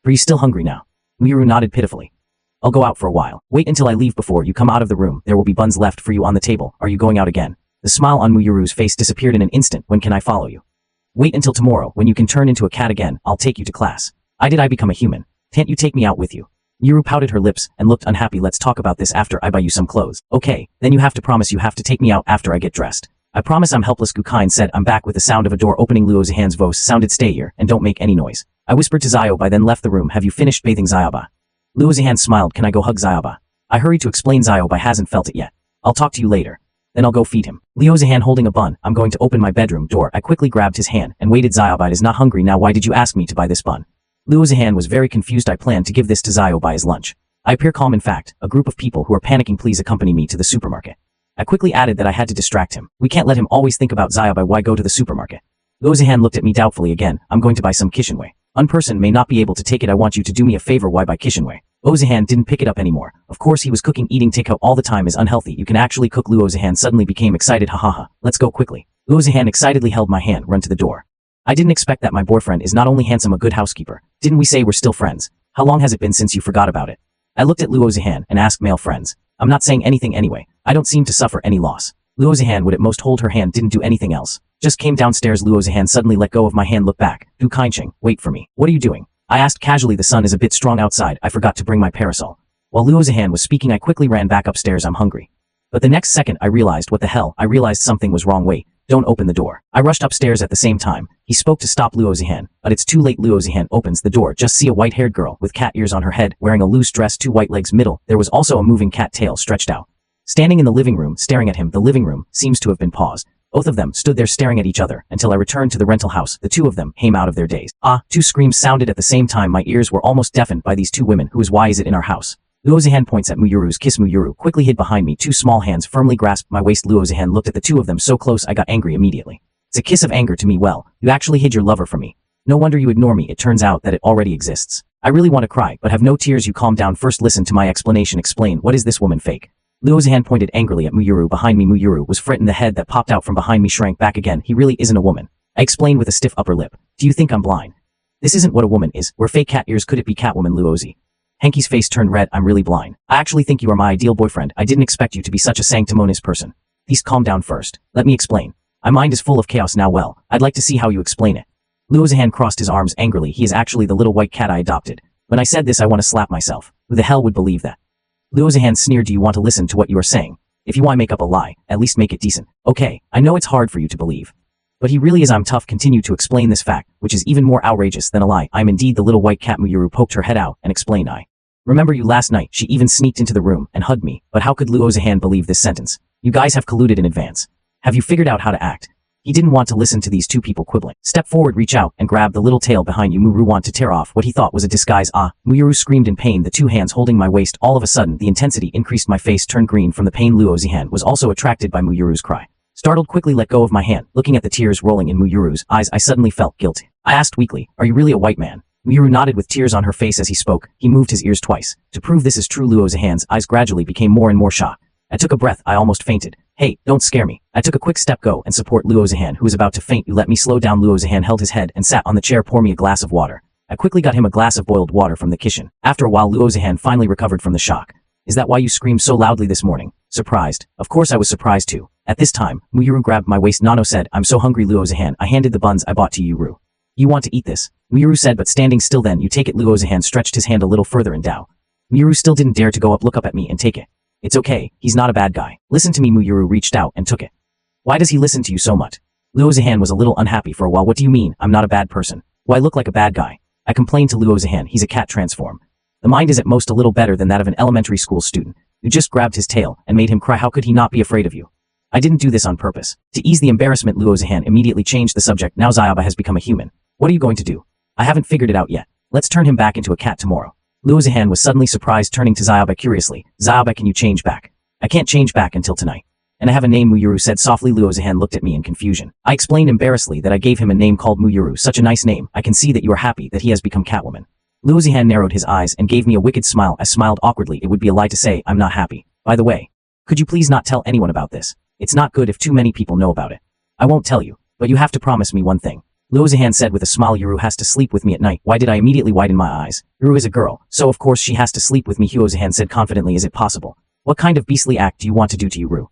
Are you still hungry now? Muyuru nodded pitifully. I'll go out for a while. Wait until I leave. Before you come out of the room, there will be buns left for you on the table. Are you going out again? The smile on Muyuru's face disappeared in an instant. When can I follow you? Wait until tomorrow, when you can turn into a cat again. I'll take you to class. Did I become a human? Can't you take me out with you? Muyuru pouted her lips and looked unhappy. Let's talk about this after I buy you some clothes. Okay, then you have to promise you have to take me out after I get dressed. I promise. I'm helpless. Gukain said. I'm back with the sound of a door opening. Luo Zhan's voice sounded. Stay here and don't make any noise. I whispered to Xiaobai, then left the room. Have you finished bathing, Xiaobai? Luo Zhan smiled. Can I go hug Xiaobai? I hurried to explain. Xiaobai hasn't felt it yet. I'll talk to you later. Then I'll go feed him. Luo Zhan holding a bun. I'm going to open my bedroom door. I quickly grabbed his hand and waited. Xiaobai is not hungry now. Why did you ask me to buy this bun? Luo Zhan was very confused. I planned to give this to Xiaobai as lunch. I appear calm. In fact, a group of people who are panicking. Please accompany me to the supermarket. I quickly added that I had to distract him. We can't let him always think about Xiaobai. Why go to the supermarket? Luo Zhan looked at me doubtfully again. I'm going to buy some kishinwei. One person may not be able to take it. I want you to do me a favor. Why buy kishinwei? Luo Zhan didn't pick it up anymore. Of course he was cooking. Eating takeout all the time is unhealthy. You can actually cook. Luo Zhan suddenly became excited. Hahaha. Let's go quickly. Luo Zhan excitedly held my hand. Run to the door. I didn't expect that. My boyfriend is not only handsome, a good housekeeper. Didn't we say we're still friends? How long has it been since you forgot about it? I looked at Luo Zhan and asked. Male friends. I'm not saying anything anyway. I don't seem to suffer any loss. Luo Zhan would at most hold her hand. Didn't do anything else. Just came downstairs. Luo Zhan suddenly let go of my hand. Look back. Gu Kaincheng, wait for me. What are you doing? I asked casually. The sun is a bit strong outside. I forgot to bring my parasol. While Luo Zhan was speaking, I quickly ran back upstairs. I'm hungry. But the next second I realized what the hell. I realized something was wrong. Wait, Don't open the door. I rushed upstairs at the same time. He spoke to stop Luo Zihan, but it's too late. Luo Zihan opens the door. Just see a white-haired girl with cat ears on her head, wearing a loose dress, 2 white legs middle. There was also a moving cat tail stretched out. Standing in the living room, staring at him. The living room seems to have been paused. Both of them stood there staring at each other until I returned to the rental house. The two of them came out of their daze. Ah, 2 screams sounded at the same time. My ears were almost deafened by these 2 women. Who is why is it in our house? Luo Zihan points at Muyuru's kiss. Muyuru quickly hid behind me. 2 small hands firmly grasped my waist. Luo Zihan looked at the 2 of them so close I got angry immediately. It's a kiss of anger to me. Well, you actually hid your lover from me. No wonder you ignore me. It turns out that it already exists. I really want to cry, but have no tears. You calm down first. Listen to my explanation. Explain. What is this woman fake? Luo Zihan pointed angrily at Muyuru behind me. Muyuru was frightened. The head that popped out from behind me shrank back again. He really isn't a woman. I explained with a stiff upper lip. Do you think I'm blind? This isn't what a woman is. We're fake cat ears. Could it be Catwoman? Luozi. Hanky's face turned red. I'm really blind. I actually think you are my ideal boyfriend. I didn't expect you to be such a sanctimonious person. Please calm down first. Let me explain. My mind is full of chaos now. Well, I'd like to see how you explain it. Luo Zihan crossed his arms angrily. He is actually the little white cat I adopted. When I said this, I want to slap myself. Who the hell would believe that? Luo Zihan sneered. Do you want to listen to what you are saying? If you want to make up a lie, at least make it decent. Okay, I know it's hard for you to believe. But he really is. I'm tough. Continue to explain this fact, which is even more outrageous than a lie. I'm indeed the little white cat. Muyuru poked her head out and explained. I remember you last night. She even sneaked into the room and hugged me. But how could Luo Zihan believe this sentence? You guys have colluded in advance. Have you figured out how to act? He didn't want to listen to these 2 people quibbling. Step forward, reach out, and grab the little tail behind you. Muyuru wanted to tear off what he thought was a disguise. Ah, Muyuru screamed in pain, the 2 hands holding my waist. All of a sudden, the intensity increased. My face turned green from the pain. Luo Zihan was also attracted by Muyuru's cry. Startled, quickly let go of my hand. Looking at the tears rolling in Muyuru's eyes, I suddenly felt guilty. I asked weakly, are you really a white man? Muyuru nodded with tears on her face as he spoke. He moved his ears twice. To prove this is true, Luo Zihan's eyes gradually became more and more shocked. I took a breath. I almost fainted. Hey, don't scare me. I took a quick step go and support Luo Zihan, who was about to faint. You let me slow down. Luo Zihan held his head and sat on the chair. Pour me a glass of water. I quickly got him a glass of boiled water from the kitchen. After a while, Luo Zihan finally recovered from the shock. Is that why you screamed so loudly this morning? Surprised. Of course I was surprised too. At this time, Muyuru grabbed my waist. Nano said, I'm so hungry. Luo Zihan. I handed the buns I bought to Yuru. You want to eat this? Muyuru said, but standing still. Then you take it. Luo Zihan stretched his hand a little further and Dao. Muyuru still didn't dare to go up. Look up at me and take it. It's okay, he's not a bad guy. Listen to me. Muyuru reached out and took it. Why does he listen to you so much? Luo Zihan was a little unhappy for a while. What do you mean, I'm not a bad person? Do I look like a bad guy? I complained to Luo Zihan. He's a cat transform. The mind is at most a little better than that of an elementary school student. You just grabbed his tail and made him cry. How could he not be afraid of you? I didn't do this on purpose. To ease the embarrassment, Luo Zihan immediately changed the subject. Now Xiaoba has become a human. What are you going to do? I haven't figured it out yet. Let's turn him back into a cat tomorrow. Luo Zihan was suddenly surprised, turning to Xiaoba curiously. Xiaoba, can you change back? I can't change back until tonight. And I have a name, Muyuru said softly. Luo Zihan looked at me in confusion. I explained embarrassedly that I gave him a name called Muyuru. Such a nice name. I can see that you are happy that he has become Catwoman. Luo Zihan narrowed his eyes and gave me a wicked smile. I smiled awkwardly. It would be a lie to say I'm not happy. By the way, could you please not tell anyone about this? It's not good if too many people know about it. I won't tell you, but you have to promise me one thing. Luo Zihan said with a smile. Yuru has to sleep with me at night. Why did I immediately widen my eyes? Yuru is a girl, so of course she has to sleep with me. Luo Zihan said confidently. Is it possible? What kind of beastly act do you want to do to Yuru?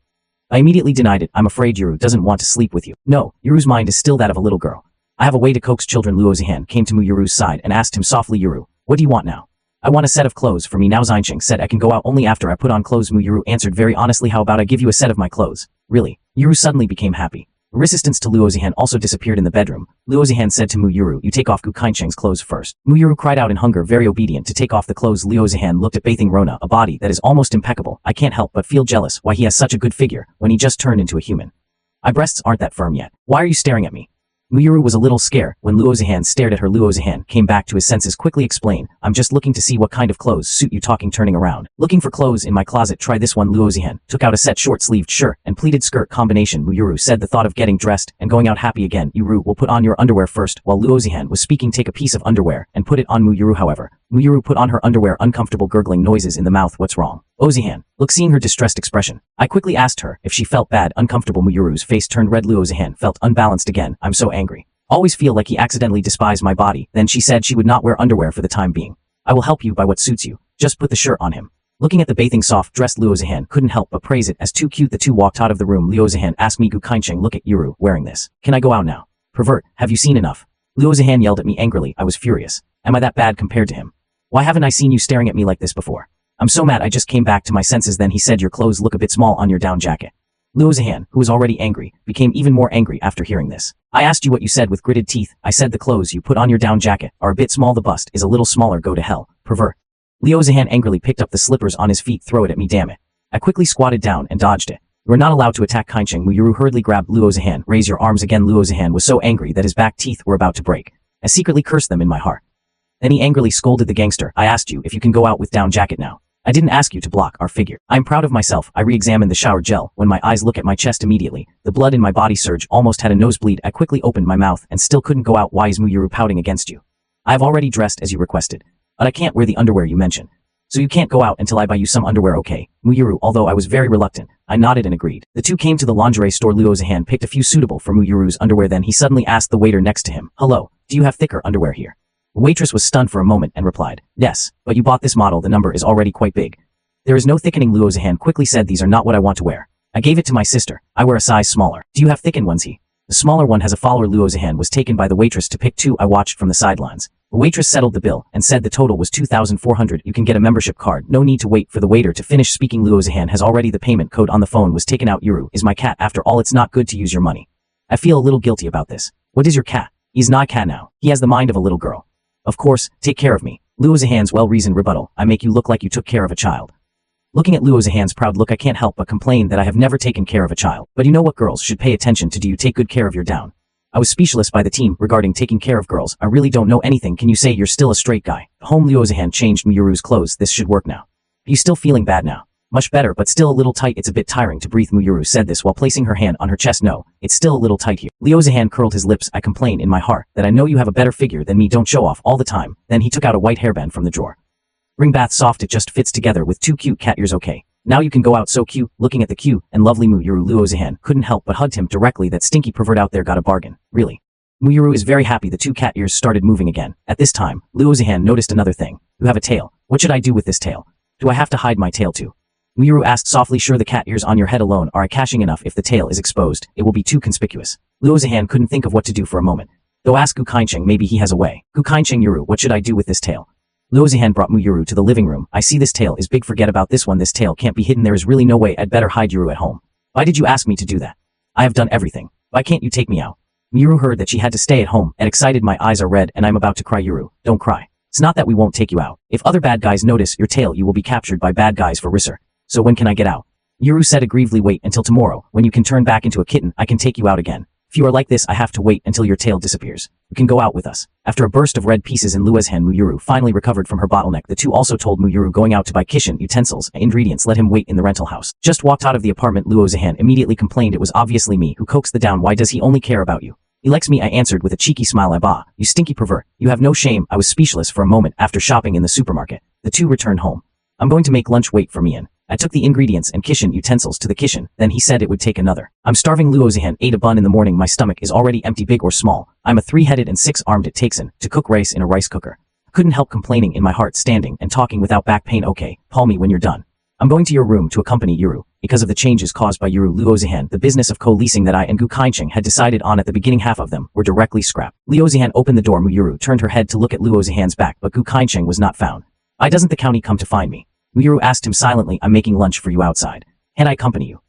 I immediately denied it. I'm afraid Yuru doesn't want to sleep with you. No, Yuru's mind is still that of a little girl. I have a way to coax children. Luo Zihan came to Yuru's side and asked him softly, Yuru, what do you want now? I want a set of clothes for me now. Xianqing said I can go out only after I put on clothes. Yuru answered very honestly, how about I give you a set of my clothes? Really? Yuru suddenly became happy. Resistance to Luo Zihan also disappeared in the bedroom. Luo Zihan said to Muyuru, you take off Gu Kaincheng's clothes first. Muyuru cried out in hunger, very obedient to take off the clothes. Luo Zihan looked at bathing Rona, a body that is almost impeccable. I can't help but feel jealous why he has such a good figure when he just turned into a human. My breasts aren't that firm yet. Why are you staring at me? Muyuru was a little scared when Luo Zihan stared at her. Luo Zihan came back to his senses, quickly explained, I'm just looking to see what kind of clothes suit you. Talking, turning around. Looking for clothes in my closet. Try this one. Luo Zihan took out a set short-sleeved shirt and pleated skirt combination. Muyuru said the thought of getting dressed and going out happy again. Yuru will put on your underwear first. While Luo Zihan was speaking, take a piece of underwear and put it on Muyuru. However, Muyuru put on her underwear, uncomfortable gurgling noises in the mouth. What's wrong? Oh Zihan, look, seeing her distressed expression. I quickly asked her if she felt bad, uncomfortable. Muyuru's face turned red. Luo Zihan felt unbalanced again. I'm so angry. Always feel like he accidentally despised my body. Then she said she would not wear underwear for the time being. I will help you by what suits you. Just put the shirt on him. Looking at the bathing soft-dressed Luo Zihan couldn't help but praise it as too cute. The two walked out of the room. Luo Zihan asked me, Gu Kaincheng, look at Yuru wearing this. Can I go out now? Pervert, have you seen enough? Luo Zihan yelled at me angrily. I was furious. Am I that bad compared to him? Why haven't I seen you staring at me like this before? I'm so mad I just came back to my senses. Then he said, your clothes look a bit small on your down jacket. Luo Zihan, who was already angry, became even more angry after hearing this. I asked you what you said with gritted teeth. I said the clothes you put on your down jacket are a bit small, the bust is a little smaller, go to hell, pervert. Luo Zihan angrily picked up the slippers on his feet. Throw it at me, damn it. I quickly squatted down and dodged it. You are not allowed to attack. Kaincheng Muyuru hurriedly grabbed Luo Zihan. Raise your arms again. Luo Zihan was so angry that his back teeth were about to break. I secretly cursed them in my heart. Then he angrily scolded the gangster. I asked you if you can go out with down jacket now. I didn't ask you to block our figure. I'm proud of myself. I re-examined the shower gel. When my eyes look at my chest immediately, the blood in my body surged, almost had a nosebleed. I quickly opened my mouth and still couldn't go out. Why is Muyuru pouting against you? I have already dressed as you requested. But I can't wear the underwear you mentioned. So you can't go out until I buy you some underwear, okay? Muyuru, although I was very reluctant, I nodded and agreed. The two came to the lingerie store. Luo Zihan picked a few suitable for Muyuru's underwear. Then he suddenly asked the waiter next to him, hello, do you have thicker underwear here? The waitress was stunned for a moment and replied, yes, but you bought this model, the number is already quite big. There is no thickening. Luo Zihan quickly said, these are not what I want to wear. I gave it to my sister. I wear a size smaller. Do you have thickened ones? The smaller one has a follower. Luo Zihan was taken by the waitress to pick two. I watched from the sidelines. The waitress settled the bill and said the total was 2,400. You can get a membership card. No need to wait for the waiter to finish speaking. Luo Zihan has already the payment code on the phone was taken out. Yuru is my cat. After all, it's not good to use your money. I feel a little guilty about this. What is your cat? He's not a cat now. He has the mind of a little girl. Of course, take care of me. Luo Zihan's well-reasoned rebuttal. I make you look like you took care of a child. Looking at Luo Zihan's proud look, I can't help but complain that I have never taken care of a child. But you know what girls should pay attention to? Do you take good care of your down? I was speechless by the team regarding taking care of girls. I really don't know anything. Can you say you're still a straight guy? Home. Luo Zihan changed Muyuru's clothes. This should work now. Are you still feeling bad now? Much better, but still a little tight. It's a bit tiring to breathe. Muyuru said this while placing her hand on her chest. No, it's still a little tight here. Luo Zihan curled his lips. I complain in my heart that I know you have a better figure than me. Don't show off all the time. Then he took out a white hairband from the drawer. Ring bath soft. It just fits together with two cute cat ears. Okay. Now you can go out. So cute. Looking at the cute and lovely Muyuru, Luo Zihan couldn't help but hugged him directly. That stinky pervert out there got a bargain. Really. Muyuru is very happy. The two cat ears started moving again. At this time, Luo Zihan noticed another thing. You have a tail. What should I do with this tail? Do I have to hide my tail too? Muyuru asked softly. Sure, the cat ears on your head alone are eye-catching enough. If the tail is exposed, it will be too conspicuous. Luo Zihan couldn't think of what to do for a moment. Though ask Gu Kaincheng, maybe he has a way. Gu Kaincheng, Yuru, what should I do with this tail? Luo Zihan brought Muyuru to the living room. I see this tail is big. Forget about this one. This tail can't be hidden. There is really no way. I'd better hide Yuru at home. Why did you ask me to do that? I have done everything. Why can't you take me out? Muyuru heard that she had to stay at home and excited. My eyes are red and I'm about to cry. Yuru, don't cry. It's not that we won't take you out. If other bad guys notice your tail, you will be captured by bad guys for Risser. So when can I get out? Yuru said aggrievely. Wait until tomorrow. When you can turn back into a kitten, I can take you out again. If you are like this, I have to wait until your tail disappears. You can go out with us. After a burst of red pieces in Luo Zihan, Muyuru finally recovered from her bottleneck. The two also told Muyuru going out to buy kitchen utensils and ingredients. Let him wait in the rental house. Just walked out of the apartment. Luo Zihan immediately complained it was obviously me who coaxed the down. Why does he only care about you? He likes me, I answered with a cheeky smile. I bah, you stinky pervert. You have no shame. I was speechless for a moment after shopping in the supermarket. The two returned home. I'm going to make lunch. Wait for me. I took the ingredients and kitchen utensils to the kitchen. Then he said it would take another. I'm starving. Luo Zihan ate a bun in the morning. My stomach is already empty. Big or small, I'm a 3-headed and 6-armed. It takes to cook rice in a rice cooker. Couldn't help complaining in my heart, standing and talking without back pain. Okay, call me when you're done. I'm going to your room to accompany Yuru. Because of the changes caused by Yuru, Luo Zihan, the business of co-leasing that I and Gu Kaincheng had decided on at the beginning, half of them were directly scrapped. Luo Zihan opened the door. Muyuru turned her head to look at Luo Zihan's back, but Gu Kaincheng was not found. Why doesn't the county come to find me? Muyuru asked him silently. I'm making lunch for you outside. Can I accompany you?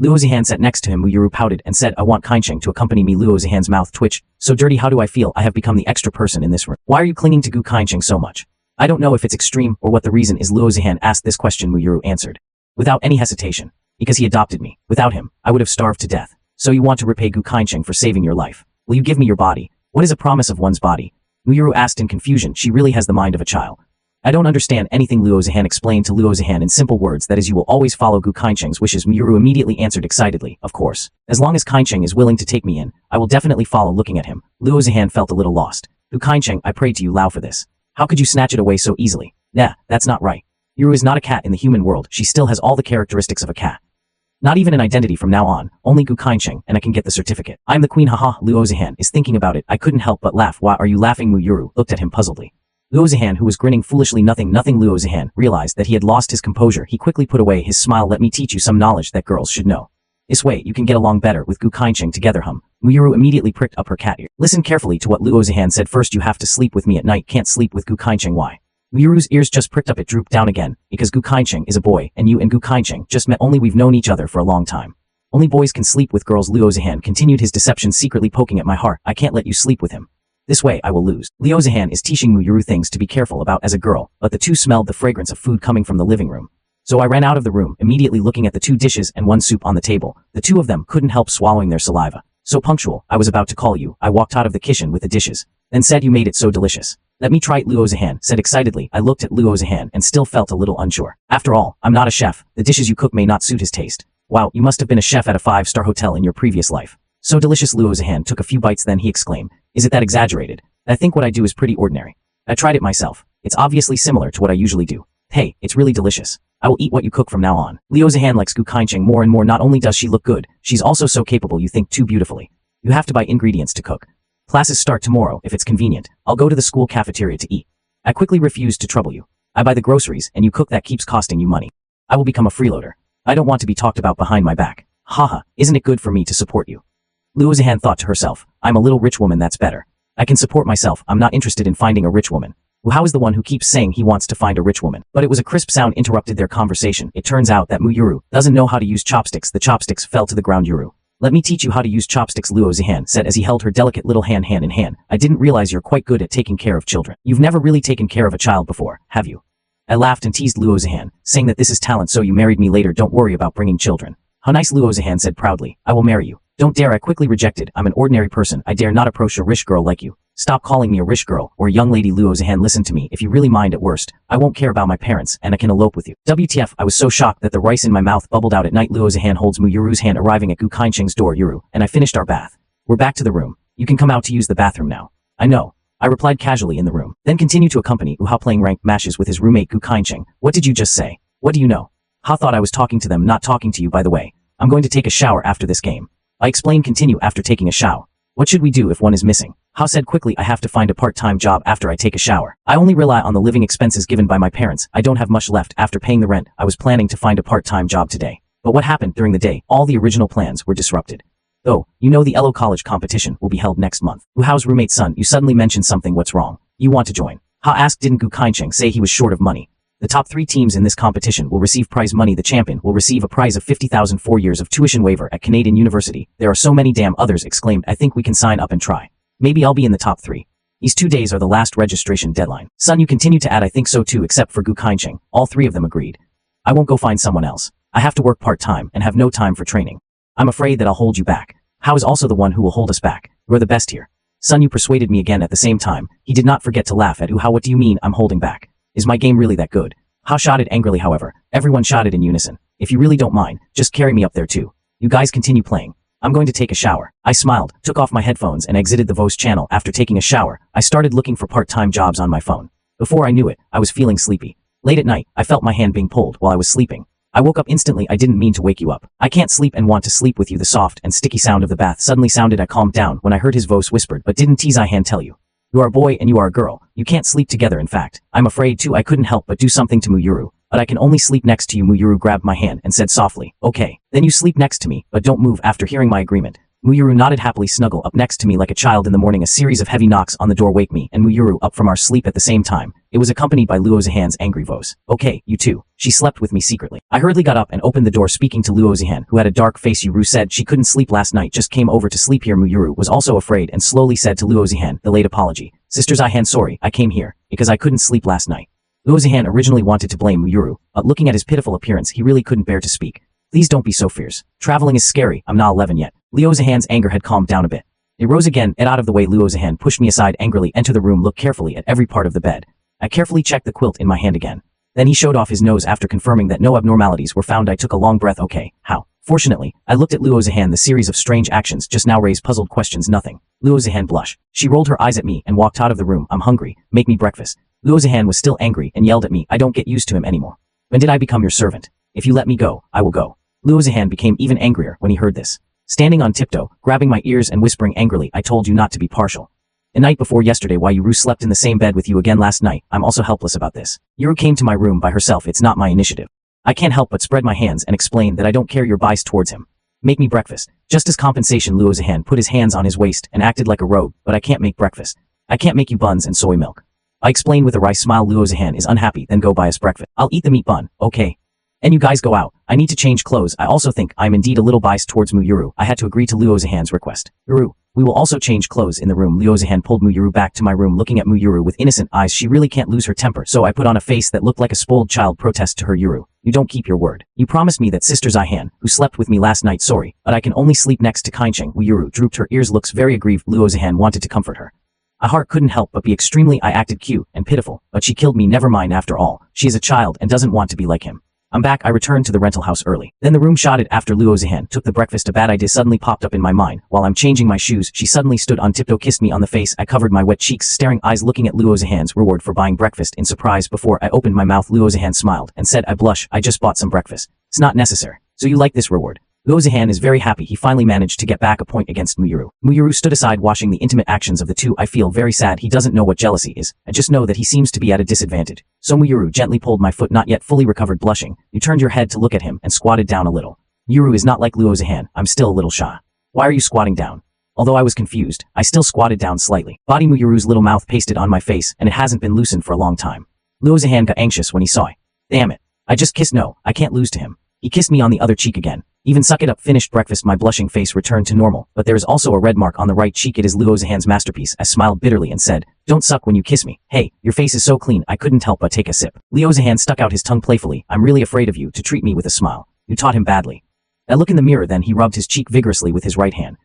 Luo Zihan sat next to him. Muyuru pouted and said, I want Kaincheng to accompany me. Luo Zihan's mouth twitched. So dirty. How do I feel? I have become the extra person in this room. Why are you clinging to Gu Kaincheng so much? I don't know if it's extreme or what the reason is. Luo Zihan asked this question. Muyuru answered without any hesitation. Because he adopted me. Without him, I would have starved to death. So you want to repay Gu Kaincheng for saving your life. Will you give me your body? What is a promise of one's body? Muyuru asked in confusion. She really has the mind of a child. I don't understand anything. Luo Zihan explained to Luo Zihan in simple words that is, you will always follow Gu Kaincheng's wishes. Muyuru immediately answered excitedly, of course. As long as Kaincheng is willing to take me in, I will definitely follow. Looking at him, Luo Zihan felt a little lost. Gu Kaincheng, I prayed to you, Lao, for this. How could you snatch it away so easily? Nah, that's not right. Yuru is not a cat in the human world. She still has all the characteristics of a cat. Not even an identity from now on, only Gu Kaincheng, and I can get the certificate. I'm the queen, haha. Luo Zihan is thinking about it. I couldn't help but laugh. Why are you laughing? Muyuru looked at him puzzledly. Luo Zihan, who was grinning foolishly. Nothing. Luo Zihan realized that he had lost his composure. He quickly put away his smile. Let me teach you some knowledge that girls should know. This way you can get along better with Gu Kaincheng together. Muyuru immediately pricked up her cat ear. Listen carefully to what Luo Zihan said. First you have to sleep with me at night. Can't sleep with Gu Kaincheng. Why? Muyuru's ears just pricked up. It drooped down again. Because Gu Kaincheng is a boy, and you and Gu Kaincheng just met. Only we've known each other for a long time. Only boys can sleep with girls. Luo Zihan continued his deception, secretly poking at my heart. I can't let you sleep with him. This way I will lose. Luo Zihan is teaching Mu Yuru things to be careful about as a girl, but the two smelled the fragrance of food coming from the living room. So I ran out of the room, immediately looking at the 2 dishes and 1 soup on the table. The 2 of them couldn't help swallowing their saliva. So punctual, I was about to call you. I walked out of the kitchen with the dishes, then said you made it so delicious. Let me try it, Luo Zihan said excitedly. I looked at Luo Zihan and still felt a little unsure. After all, I'm not a chef. The dishes you cook may not suit his taste. Wow, you must have been a chef at a 5-star hotel in your previous life. So delicious. Luo Zihan took a few bites, then he exclaimed, is it that exaggerated? I think what I do is pretty ordinary. I tried it myself. It's obviously similar to what I usually do. Hey, it's really delicious. I will eat what you cook from now on. Luo Zihan likes Gu Kaincheng more and more. Not only does she look good, she's also so capable. You think too beautifully. You have to buy ingredients to cook. Classes start tomorrow. If it's convenient, I'll go to the school cafeteria to eat. I quickly refuse to trouble you. I buy the groceries and you cook. That keeps costing you money. I will become a freeloader. I don't want to be talked about behind my back. Haha, isn't it good for me to support you? Luo Zihan thought to herself, I'm a little rich woman, that's better. I can support myself. I'm not interested in finding a rich woman. How is the one who keeps saying he wants to find a rich woman? But it was a crisp sound interrupted their conversation. It turns out that Mu Yuru doesn't know how to use chopsticks. The chopsticks fell to the ground. Yuru, let me teach you how to use chopsticks, Luo Zihan said as he held her delicate little hand in hand. I didn't realize you're quite good at taking care of children. You've never really taken care of a child before, have you? I laughed and teased Luo Zihan, saying that this is talent, so you married me later. Don't worry about bringing children. How nice, Luo Zihan said proudly. I will marry you. Don't dare. I quickly rejected. I'm an ordinary person. I dare not approach a rich girl like you. Stop calling me a rich girl or a young lady. Luo Zihan, listen to me. If you really mind, at worst, I won't care about my parents and I can elope with you. WTF, I was so shocked that the rice in my mouth bubbled out. At night, Luo Zihan holds Mu Yuru's hand, arriving at Gu Kaincheng's door. Yuru and I finished our bath. We're back to the room. You can come out to use the bathroom now. I know. I replied casually in the room. Then continued to accompany Wu Hao playing ranked matches with his roommate Gu Kaincheng. What did you just say? What do you know? Ha thought I was talking to them, not talking to you, by the way. I'm going to take a shower after this game. I explained. Continue. After taking a shower, what should we do if one is missing? Ha said quickly. I have to find a part-time job after I take a shower. I only rely on the living expenses given by my parents. I don't have much left after paying the rent. I was planning to find a part-time job today. But what happened during the day? All the original plans were disrupted. Oh, you know the ELO college competition will be held next month. Wu Hao's roommate's son, you suddenly mentioned something. What's wrong? You want to join? Ha asked. Didn't Gu Kaincheng say he was short of money? The top 3 teams in this competition will receive prize money. The champion will receive a prize of 50,000, 4 years of tuition waiver at Canadian University. There are so many. Damn, others exclaimed. I think we can sign up and try. Maybe I'll be in the top 3. These 2 days are the last registration deadline. Son, you continue to add. I think so too, except for Gu Kaincheng. All 3 of them agreed. I won't go find someone else. I have to work part-time and have no time for training. I'm afraid that I'll hold you back. Hao is also the one who will hold us back. You're the best here. Son, you persuaded me again. At the same time, he did not forget to laugh at Wu Hao. What do you mean I'm holding back? Is my game really that good? Hao shouted angrily. However, everyone shouted in unison. If you really don't mind, just carry me up there too. You guys continue playing. I'm going to take a shower. I smiled, took off my headphones and exited the voice channel. After taking a shower, I started looking for part-time jobs on my phone. Before I knew it, I was feeling sleepy. Late at night, I felt my hand being pulled while I was sleeping. I woke up instantly. I didn't mean to wake you up. I can't sleep and want to sleep with you. The soft and sticky sound of the bath suddenly sounded. I calmed down when I heard his voice whispered, but didn't tease. I hand tell you. You are a boy and you are a girl. You can't sleep together. In fact, I'm afraid too. I couldn't help but do something to Mu Yuru. But I can only sleep next to you. Mu Yuru grabbed my hand and said softly, okay, then you sleep next to me, but don't move. After hearing my agreement, Mu Yuru nodded happily. Snuggle up next to me like a child. In the morning, a series of heavy knocks on the door wake me and Mu Yuru up from our sleep at the same time. It was accompanied by Luo Zihan's angry voice. Okay, you too. She slept with me secretly. I hurriedly got up and opened the door, speaking to Luo Zihan, who had a dark face. Yuru said she couldn't sleep last night, just came over to sleep here. Mu Yuru was also afraid and slowly said to Luo Zihan, the late apology. Sister Zihan, sorry, I came here because I couldn't sleep last night. Luo Zihan originally wanted to blame Mu Yuru, but looking at his pitiful appearance, he really couldn't bear to speak. Please don't be so fierce. Traveling is scary. I'm not 11 yet. Luo Zihan's anger had calmed down a bit. It rose again. Get out of the way. Luo Zihan pushed me aside angrily. Enter the room. Look carefully at every part of the bed. I carefully checked the quilt in my hand again. Then he showed off his nose. After confirming that no abnormalities were found, I took a long breath. Okay, how? Fortunately, I looked at Luo Zihan. The series of strange actions just now raised puzzled questions. Nothing. Luo Zihan blushed. She rolled her eyes at me and walked out of the room. I'm hungry. Make me breakfast. Luo Zihan was still angry and yelled at me. I don't get used to him anymore. When did I become your servant? If you let me go, I will go. Luo Zihan became even angrier when he heard this. Standing on tiptoe, grabbing my ears and whispering angrily, I told you not to be partial. The night before yesterday, while Yuru slept in the same bed with you again last night, I'm also helpless about this. Yuru came to my room by herself. It's not my initiative. I can't help but spread my hands and explain that I don't care your bias towards him. Make me breakfast. Just as compensation, Luo Zihan put his hands on his waist and acted like a rogue, but I can't make breakfast. I can't make you buns and soy milk. I explained with a wry smile. Luo Zihan is unhappy, then go buy us breakfast. I'll eat the meat bun, okay? And you guys go out. I need to change clothes. I also think I'm indeed a little biased towards Muyuru. I had to agree to Luo Zihan's request. Yuru, we will also change clothes in the room. Luo Zihan pulled Muyuru back to my room, looking at Muyuru with innocent eyes. She really can't lose her temper, so I put on a face that looked like a spoiled child protest to her. Yuru, you don't keep your word. You promised me that Sister Zihan, who slept with me last night, sorry, but I can only sleep next to Kaincheng. Muyuru drooped her ears, looks very aggrieved. Luo Zihan wanted to comfort her. My heart couldn't help but be extremely. I acted cute and pitiful, but she killed me. Never mind, after all, she is a child and doesn't want to be like him. I'm back. I returned to the rental house early. Then the room shotted after Luo Zihan took the breakfast. A bad idea suddenly popped up in my mind. While I'm changing my shoes, she suddenly stood on tiptoe, kissed me on the face. I covered my wet cheeks, staring eyes looking at Luo Zihan's reward for buying breakfast in surprise. Before I opened my mouth, Luo Zihan smiled and said, I blush. I just bought some breakfast. It's not necessary. So you like this reward? Luo Zihan is very happy. He finally managed to get back a point against Muyuru. Muyuru stood aside watching the intimate actions of the two. I feel very sad. He doesn't know what jealousy is. I just know that he seems to be at a disadvantage. So Muyuru gently pulled my foot, not yet fully recovered. Blushing, you turned your head to look at him and squatted down a little. Muyuru is not like Luo Zihan. I'm still a little shy. Why are you squatting down? Although I was confused, I still squatted down slightly. Body Muyuru's little mouth pasted on my face, and it hasn't been loosened for a long time. Luo Zihan got anxious when he saw it. Damn it. I just kissed. No, I can't lose to him. He kissed me on the other cheek again. Even suck it up. Finished breakfast. My blushing face returned to normal, but there is also a red mark on the right cheek. It is Luo Zihan's masterpiece. I smiled bitterly and said, don't suck when you kiss me. Hey, your face is so clean. I couldn't help but take a sip. Luo Zihan stuck out his tongue playfully. I'm really afraid of you to treat me with a smile. You taught him badly. I look in the mirror. Then he rubbed his cheek vigorously with his right hand.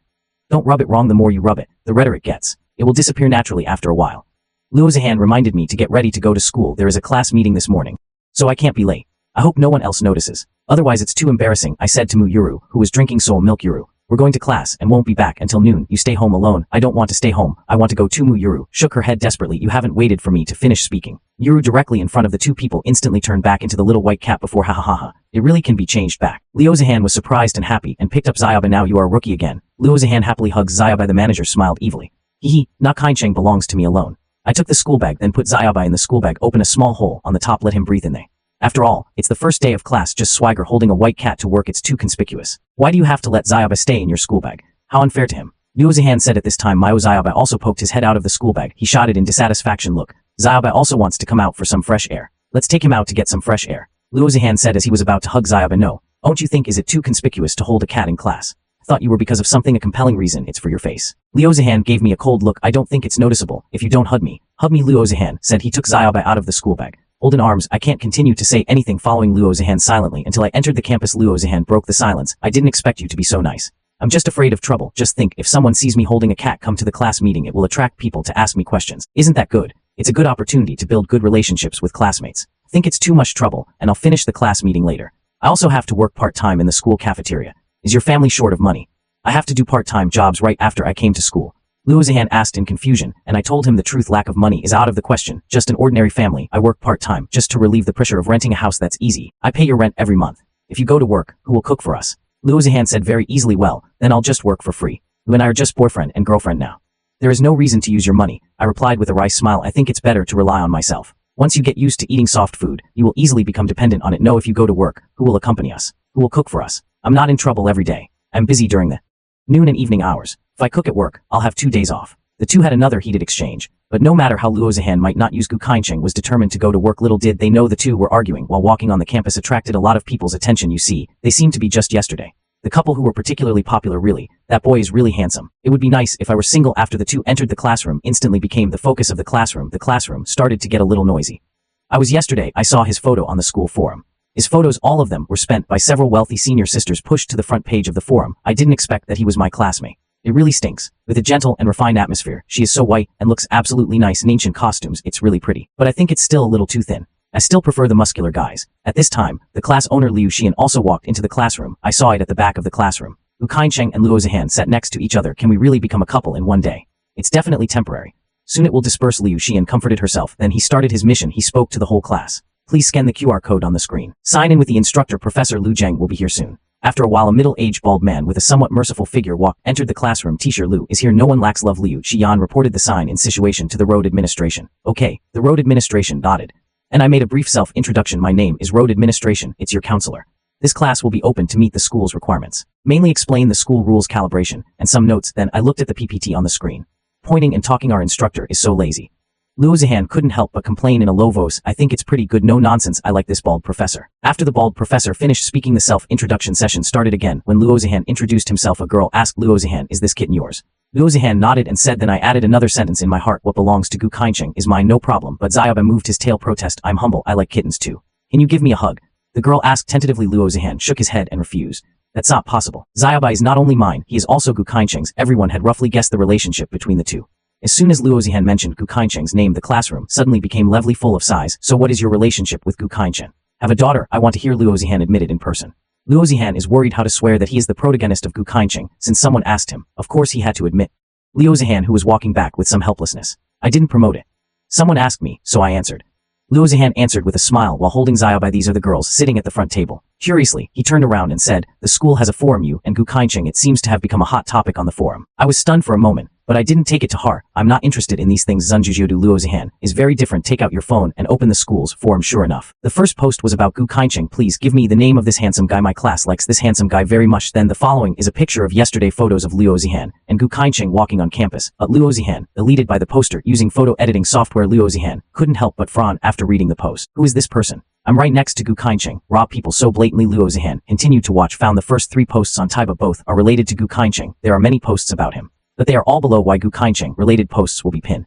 Don't rub it wrong. The more you rub it, the redder it gets. It will disappear naturally after a while. Luo Zihan reminded me to get ready to go to school. There is a class meeting this morning, so I can't be late. I hope no one else notices. Otherwise it's too embarrassing. I said to Muyuru, who was drinking soul milk. Yuru, we're going to class and won't be back until noon. You stay home alone. I don't want to stay home. I want to go too. Muyuru shook her head desperately. You haven't waited for me to finish speaking. Yuru directly in front of the two people instantly turned back into the little white cat before. Ha ha ha ha. It really can be changed back. Luo Zihan was surprised and happy and picked up Zayaba. Now you are a rookie again. Luo Zihan happily hugs Zayaba. The manager smiled evilly. Hee, not Kaincheng belongs to me alone. I took the school bag, then put Zayaba in the school bag. Open a small hole on the top. Let him breathe in there. After all, it's the first day of class. Just swagger holding a white cat to work. It's too conspicuous. Why do you have to let Zayaba stay in your school bag? How unfair to him. Luo Zihan said at this time. Myo Zayaba also poked his head out of the school bag. He shot it in dissatisfaction. Look, Zayaba also wants to come out for some fresh air. Let's take him out to get some fresh air. Luo Zihan said as he was about to hug Zayaba. No, don't you think is it too conspicuous to hold a cat in class? I thought you were because of something. A compelling reason. It's for your face. Luo Zihan gave me a cold look. I don't think it's noticeable if you don't hug me. Hug me. Luo Zihan said. He took Zayaba out of the school bag. Hold in arms. I can't continue to say anything, following Luo Zihan silently until I entered the campus. Luo Zihan broke the silence. I didn't expect you to be so nice. I'm just afraid of trouble. Just think, if someone sees me holding a cat come to the class meeting, it will attract people to ask me questions. Isn't that good? It's a good opportunity to build good relationships with classmates. Think it's too much trouble, and I'll finish the class meeting later. I also have to work part-time in the school cafeteria. Is your family short of money? I have to do part-time jobs right after I came to school. Luo Zihan asked in confusion, and I told him the truth. Lack of money is out of the question. Just an ordinary family. I work part-time just to relieve the pressure of renting a house. That's easy. I pay your rent every month. If you go to work, who will cook for us? Luo Zihan said very easily. Well, then I'll just work for free. You and I are just boyfriend and girlfriend now. There is no reason to use your money, I replied with a wry smile. I think it's better to rely on myself. Once you get used to eating soft food, you will easily become dependent on it. No, if you go to work, who will accompany us? Who will cook for us? I'm not in trouble every day. I'm busy during the noon and evening hours. If I cook at work, I'll have 2 days off. The two had another heated exchange, but no matter how Luo Zihan might not use Gu Kaincheng was determined to go to work. Little did they know the two were arguing while walking on the campus attracted a lot of people's attention. You see, they seemed to be just yesterday. The couple who were particularly popular. Really, that boy is really handsome. It would be nice if I were single. After the two entered the classroom, instantly became the focus of the classroom. The classroom started to get a little noisy. I was yesterday. I saw his photo on the school forum. His photos, all of them, were spent by several wealthy senior sisters pushed to the front page of the forum. I didn't expect that he was my classmate. It really stinks. With a gentle and refined atmosphere, she is so white and looks absolutely nice in ancient costumes. It's really pretty. But I think it's still a little too thin. I still prefer the muscular guys. At this time, the class owner Liu Xian also walked into the classroom. I saw it at the back of the classroom. Gu Kaincheng and Luo Zihan sat next to each other. Can we really become a couple in one day? It's definitely temporary. Soon it will disperse. Liu Xian comforted herself. Then he started his mission. He spoke to the whole class. Please scan the QR code on the screen. Sign in with the instructor. Professor Lu Zheng will be here soon. After a while, a middle-aged bald man with a somewhat merciful figure entered the classroom. Teacher Lu is here. No one lacks love. Liu Xian reported the sign in situation to the road administration. Okay, the road administration nodded. And I made a brief self-introduction. My name is Road Administration. It's your counselor. This class will be open to meet the school's requirements. Mainly explain the school rules, calibration, and some notes. Then I looked at the PPT on the screen. Pointing and talking. Our instructor is so lazy. Luo Zihan couldn't help but complain in a low voice, I think it's pretty good, no nonsense, I like this bald professor. After the bald professor finished speaking, the self-introduction session started again. When Luo Zihan introduced himself, a girl asked Luo Zihan, is this kitten yours? Luo Zihan nodded and said, then I added another sentence, in my heart what belongs to Gu Kaincheng is mine, no problem, but Xiaobai moved his tail, protest, I'm humble, I like kittens too. Can you give me a hug? The girl asked tentatively. Luo Zihan shook his head and refused. That's not possible. Xiaobai is not only mine, he is also Gu Kaincheng's. Everyone had roughly guessed the relationship between the two. As soon as Luo Zihan mentioned Gu Kaincheng's name, the classroom suddenly became levelly full of sighs. So what is your relationship with Gu Kaincheng? Have a daughter? I want to hear Luo Zihan admit it in person. Luo Zihan is worried how to swear that he is the protagonist of Gu Kaincheng, since someone asked him. Of course he had to admit. Luo Zihan, who was walking back with some helplessness. I didn't promote it. Someone asked me, so I answered. Luo Zihan answered with a smile while holding Xiaobai. These are the girls sitting at the front table. Curiously, he turned around and said, the school has a forum, you and Gu Kaincheng, it seems to have become a hot topic on the forum. I was stunned for a moment, but I didn't take it to heart. I'm not interested in these things. Zunjujiodu. Luo Zihan is very different. Take out your phone and open the school's forum. Sure enough, the first post was about Gu Kaincheng. Please give me the name of this handsome guy. My class likes this handsome guy very much. Then the following is a picture of yesterday photos of Luo Zihan and Gu Kaincheng walking on campus. But Luo Zihan, elated by the poster using photo editing software, Luo Zihan couldn't help but frown after reading the post. Who is this person? I'm right next to Gu Kaincheng. Raw people so blatantly. Luo Zihan continued to watch, found the first 3 posts on Taiba. Both are related to Gu Kaincheng. There are many posts about him, but they are all below. Why Gu Kaincheng related posts will be pinned?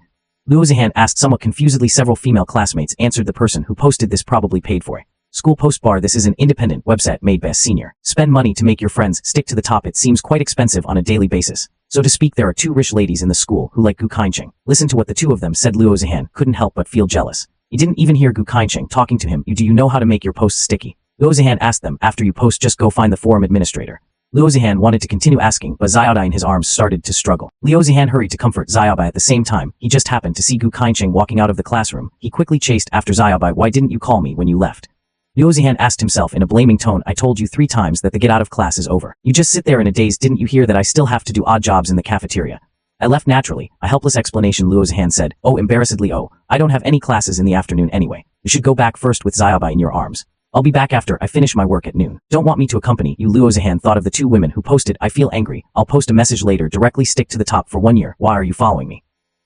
Luo Zihan asked somewhat confusedly. Several female classmates answered. The person who posted this probably paid for it. School post bar. This is an independent website made by a senior. Spend money to make your friends stick to the top. It seems quite expensive on a daily basis. So to speak, there are 2 rich ladies in the school who like Gu Kaincheng. Listen to what the 2 of them said. Luo Zihan couldn't help but feel jealous. He didn't even hear Gu Kaincheng talking to him. Do you know how to make your posts sticky? Luo Zihan asked them. After you post, just go find the forum administrator. Luo Zihan wanted to continue asking, but Xiaobai in his arms started to struggle. Luo Zihan hurried to comfort Xiaobai. At the same time, he just happened to see Gu Kaincheng walking out of the classroom. He quickly chased after Xiaobai. Why didn't you call me when you left? Luo Zihan asked himself in a blaming tone. I told you 3 times that the get out of class is over. You just sit there in a daze. Didn't you hear that I still have to do odd jobs in the cafeteria? I left naturally. A helpless explanation. Luo Zihan said. Oh, embarrassedly. Oh, I don't have any classes in the afternoon anyway. You should go back first with Xiaobai in your arms. I'll be back after I finish my work at noon. Don't want me to accompany you? Luo Zihan thought of the 2 women who posted, I feel angry. I'll post a message later. Directly stick to the top for 1 year. Why are you following me?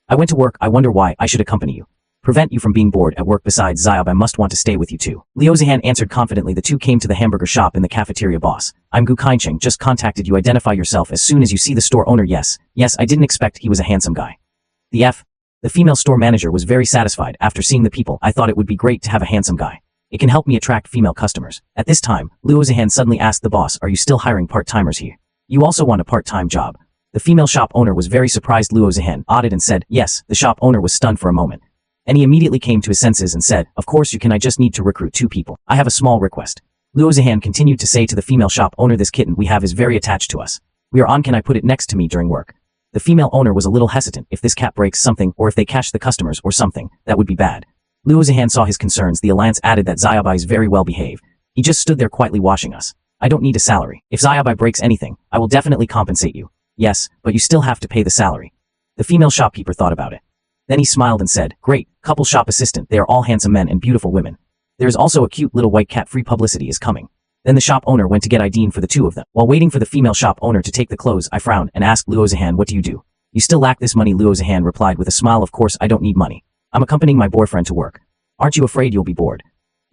I went to work. I wonder why I should accompany you. Prevent you from being bored at work. Besides, Xiaobai must want to stay with you too. Luo Zihan answered confidently. The 2 came to the hamburger shop in the cafeteria. Boss, I'm Gu Kaincheng. Just contacted you. Identify yourself as soon as you see the store owner. Yes, I didn't expect he was a handsome guy. The female store manager was very satisfied after seeing the people. I thought it would be great to have a handsome guy. It can help me attract female customers. At this time, Luo Zihan suddenly asked the boss, are you still hiring part-timers here? You also want a part-time job? The female shop owner was very surprised. Luo Zihan nodded and said, yes. The shop owner was stunned for a moment. And he immediately came to his senses and said, of course you can. I just need to recruit 2 people. I have a small request. Luo Zihan continued to say to the female shop owner, this kitten we have is very attached to us. We are on. Can I put it next to me during work? The female owner was a little hesitant. If this cat breaks something, or if they catch the customers or something, that would be bad. Luo Zihan saw his concerns. The alliance added that Xiaobai is very well behaved. He just stood there quietly watching us. I don't need a salary. If Xiaobai breaks anything, I will definitely compensate you. Yes, but you still have to pay the salary. The female shopkeeper thought about it. Then he smiled and said, great, couple shop assistant. They are all handsome men and beautiful women. There is also a cute little white cat. Free publicity is coming. Then the shop owner went to get ID for the 2 of them. While waiting for the female shop owner to take the clothes, I frowned and asked Luo Zihan, what do you do? You still lack this money? Luo Zihan replied with a smile, of course I don't need money. I'm accompanying my boyfriend to work. Aren't you afraid you'll be bored?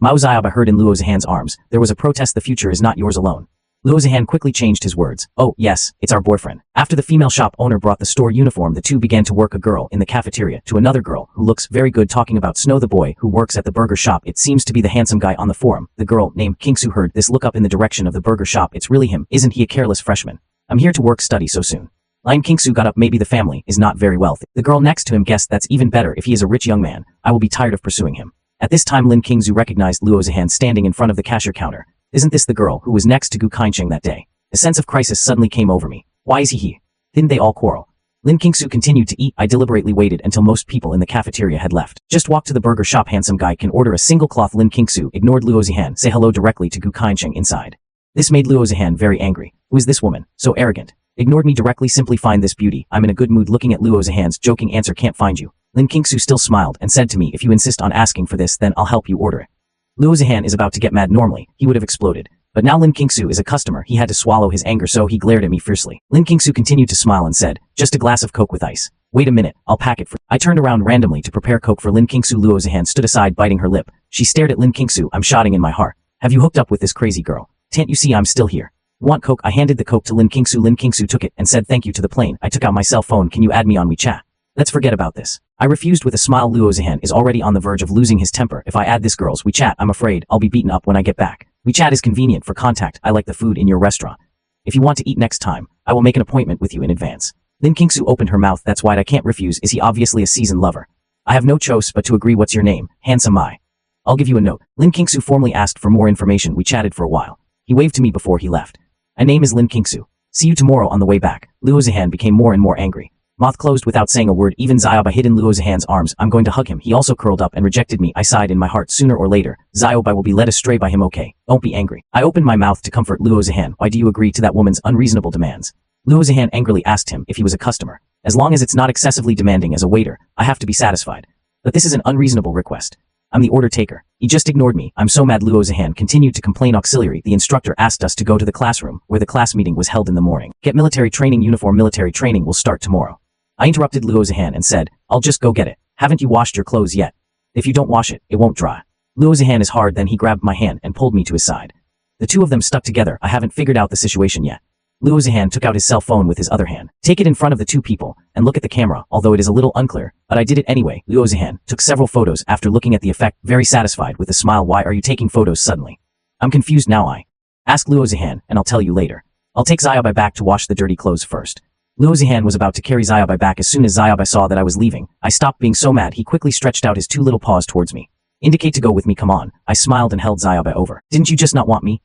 Mao Xiaobai heard in Luo Zihan's arms. There was a protest. The future is not yours alone. Luo Zihan quickly changed his words. Oh, yes, it's our boyfriend. After the female shop owner brought the store uniform, the 2 began to work. A girl in the cafeteria to another girl who looks very good talking about Snow, the boy who works at the burger shop. It seems to be the handsome guy on the forum. The girl named Kingsu heard this. Look up in the direction of the burger shop. It's really him. Isn't he a careless freshman? I'm here to work study so soon. Lin Kingsu got up. Maybe the family is not very wealthy. The girl next to him guessed that's even better. If he is a rich young man, I will be tired of pursuing him. At this time, Lin Kingsu recognized Luo Zihan standing in front of the cashier counter. Isn't this the girl who was next to Gu Kaincheng that day? A sense of crisis suddenly came over me. Why is he here? Didn't they all quarrel? Lin Kingsu continued to eat. I deliberately waited until most people in the cafeteria had left. Just walk to the burger shop. Handsome guy can order a single cloth. Lin Kingsu ignored Luo Zihan. Say hello directly to Gu Kaincheng inside. This made Luo Zihan very angry. Who is this woman? So arrogant. Ignored me directly. Simply find this beauty. I'm in a good mood. Looking at Luo Zihan's joking answer, can't find you. Lin Kingsu still smiled and said to me, if you insist on asking for this, then I'll help you order it. Luo Zihan is about to get mad. Normally, he would have exploded. But now Lin Kingsu is a customer. He had to swallow his anger, so he glared at me fiercely. Lin Kingsu continued to smile and said, just a glass of Coke with ice. Wait a minute, I'll pack it for. I turned around randomly to prepare coke for Lin Kingsu. Luo Zihan stood aside biting her lip. She stared at Lin Kingsu. I'm shouting in my heart. Have you hooked up with this crazy girl? Can't you see I'm still here? Want coke? I handed the coke to Lin Kingsu. Lin Kingsu took it and said thank you to the plane. I took out my cell phone. Can you add me on WeChat? Let's forget about this. I refused with a smile. Luo Zihan is already on the verge of losing his temper. If I add this girl's WeChat, I'm afraid I'll be beaten up when I get back. WeChat is convenient for contact. I like the food in your restaurant. If you want to eat next time, I will make an appointment with you in advance. Lin Kingsu opened her mouth. That's wide. I can't refuse. Is he obviously a seasoned lover? I have no choice but to agree. What's your name? Handsome I. I'll give you a note. Lin Kingsu formally asked for more information. We chatted for a while. He waved to me before he left. My name is Lin Kingsu. See you tomorrow. On the way back, Luo Zihan became more and more angry. Mouth closed without saying a word. Even Xiaobai hid in Luo Zihan's arms. I'm going to hug him. He also curled up and rejected me. I sighed in my heart. Sooner or later, Xiaobai will be led astray by him. Okay, don't be angry. I opened my mouth to comfort Luo Zihan. Why do you agree to that woman's unreasonable demands? Luo Zihan angrily asked him if he was a customer. As long as it's not excessively demanding as a waiter, I have to be satisfied. But this is an unreasonable request. I'm the order taker. He just ignored me. I'm so mad. Luo Zihan continued to complain. Auxiliary. The instructor asked us to go to the classroom, where the class meeting was held in the morning. Get military training uniform. Military training will start tomorrow. I interrupted Luo Zihan and said, I'll just go get it. Haven't you washed your clothes yet? If you don't wash it, it won't dry. Luo Zihan is hard. Then he grabbed my hand and pulled me to his side. The two of them stuck together. I haven't figured out the situation yet. Luo Zihan took out his cell phone with his other hand. Take it in front of the two people and look at the camera, although it is a little unclear, but I did it anyway. Luo Zihan took several photos after looking at the effect, very satisfied with a smile. Why are you taking photos suddenly? I'm confused now. I asked Luo Zihan, and I'll tell you later. I'll take Xiaobai back to wash the dirty clothes first. Luo Zihan was about to carry Xiaobai back. As soon as Xiaobai saw that I was leaving, I stopped being so mad. He quickly stretched out his two little paws towards me. Indicate to go with me. Come on. I smiled and held Xiaobai over. Didn't you just not want me?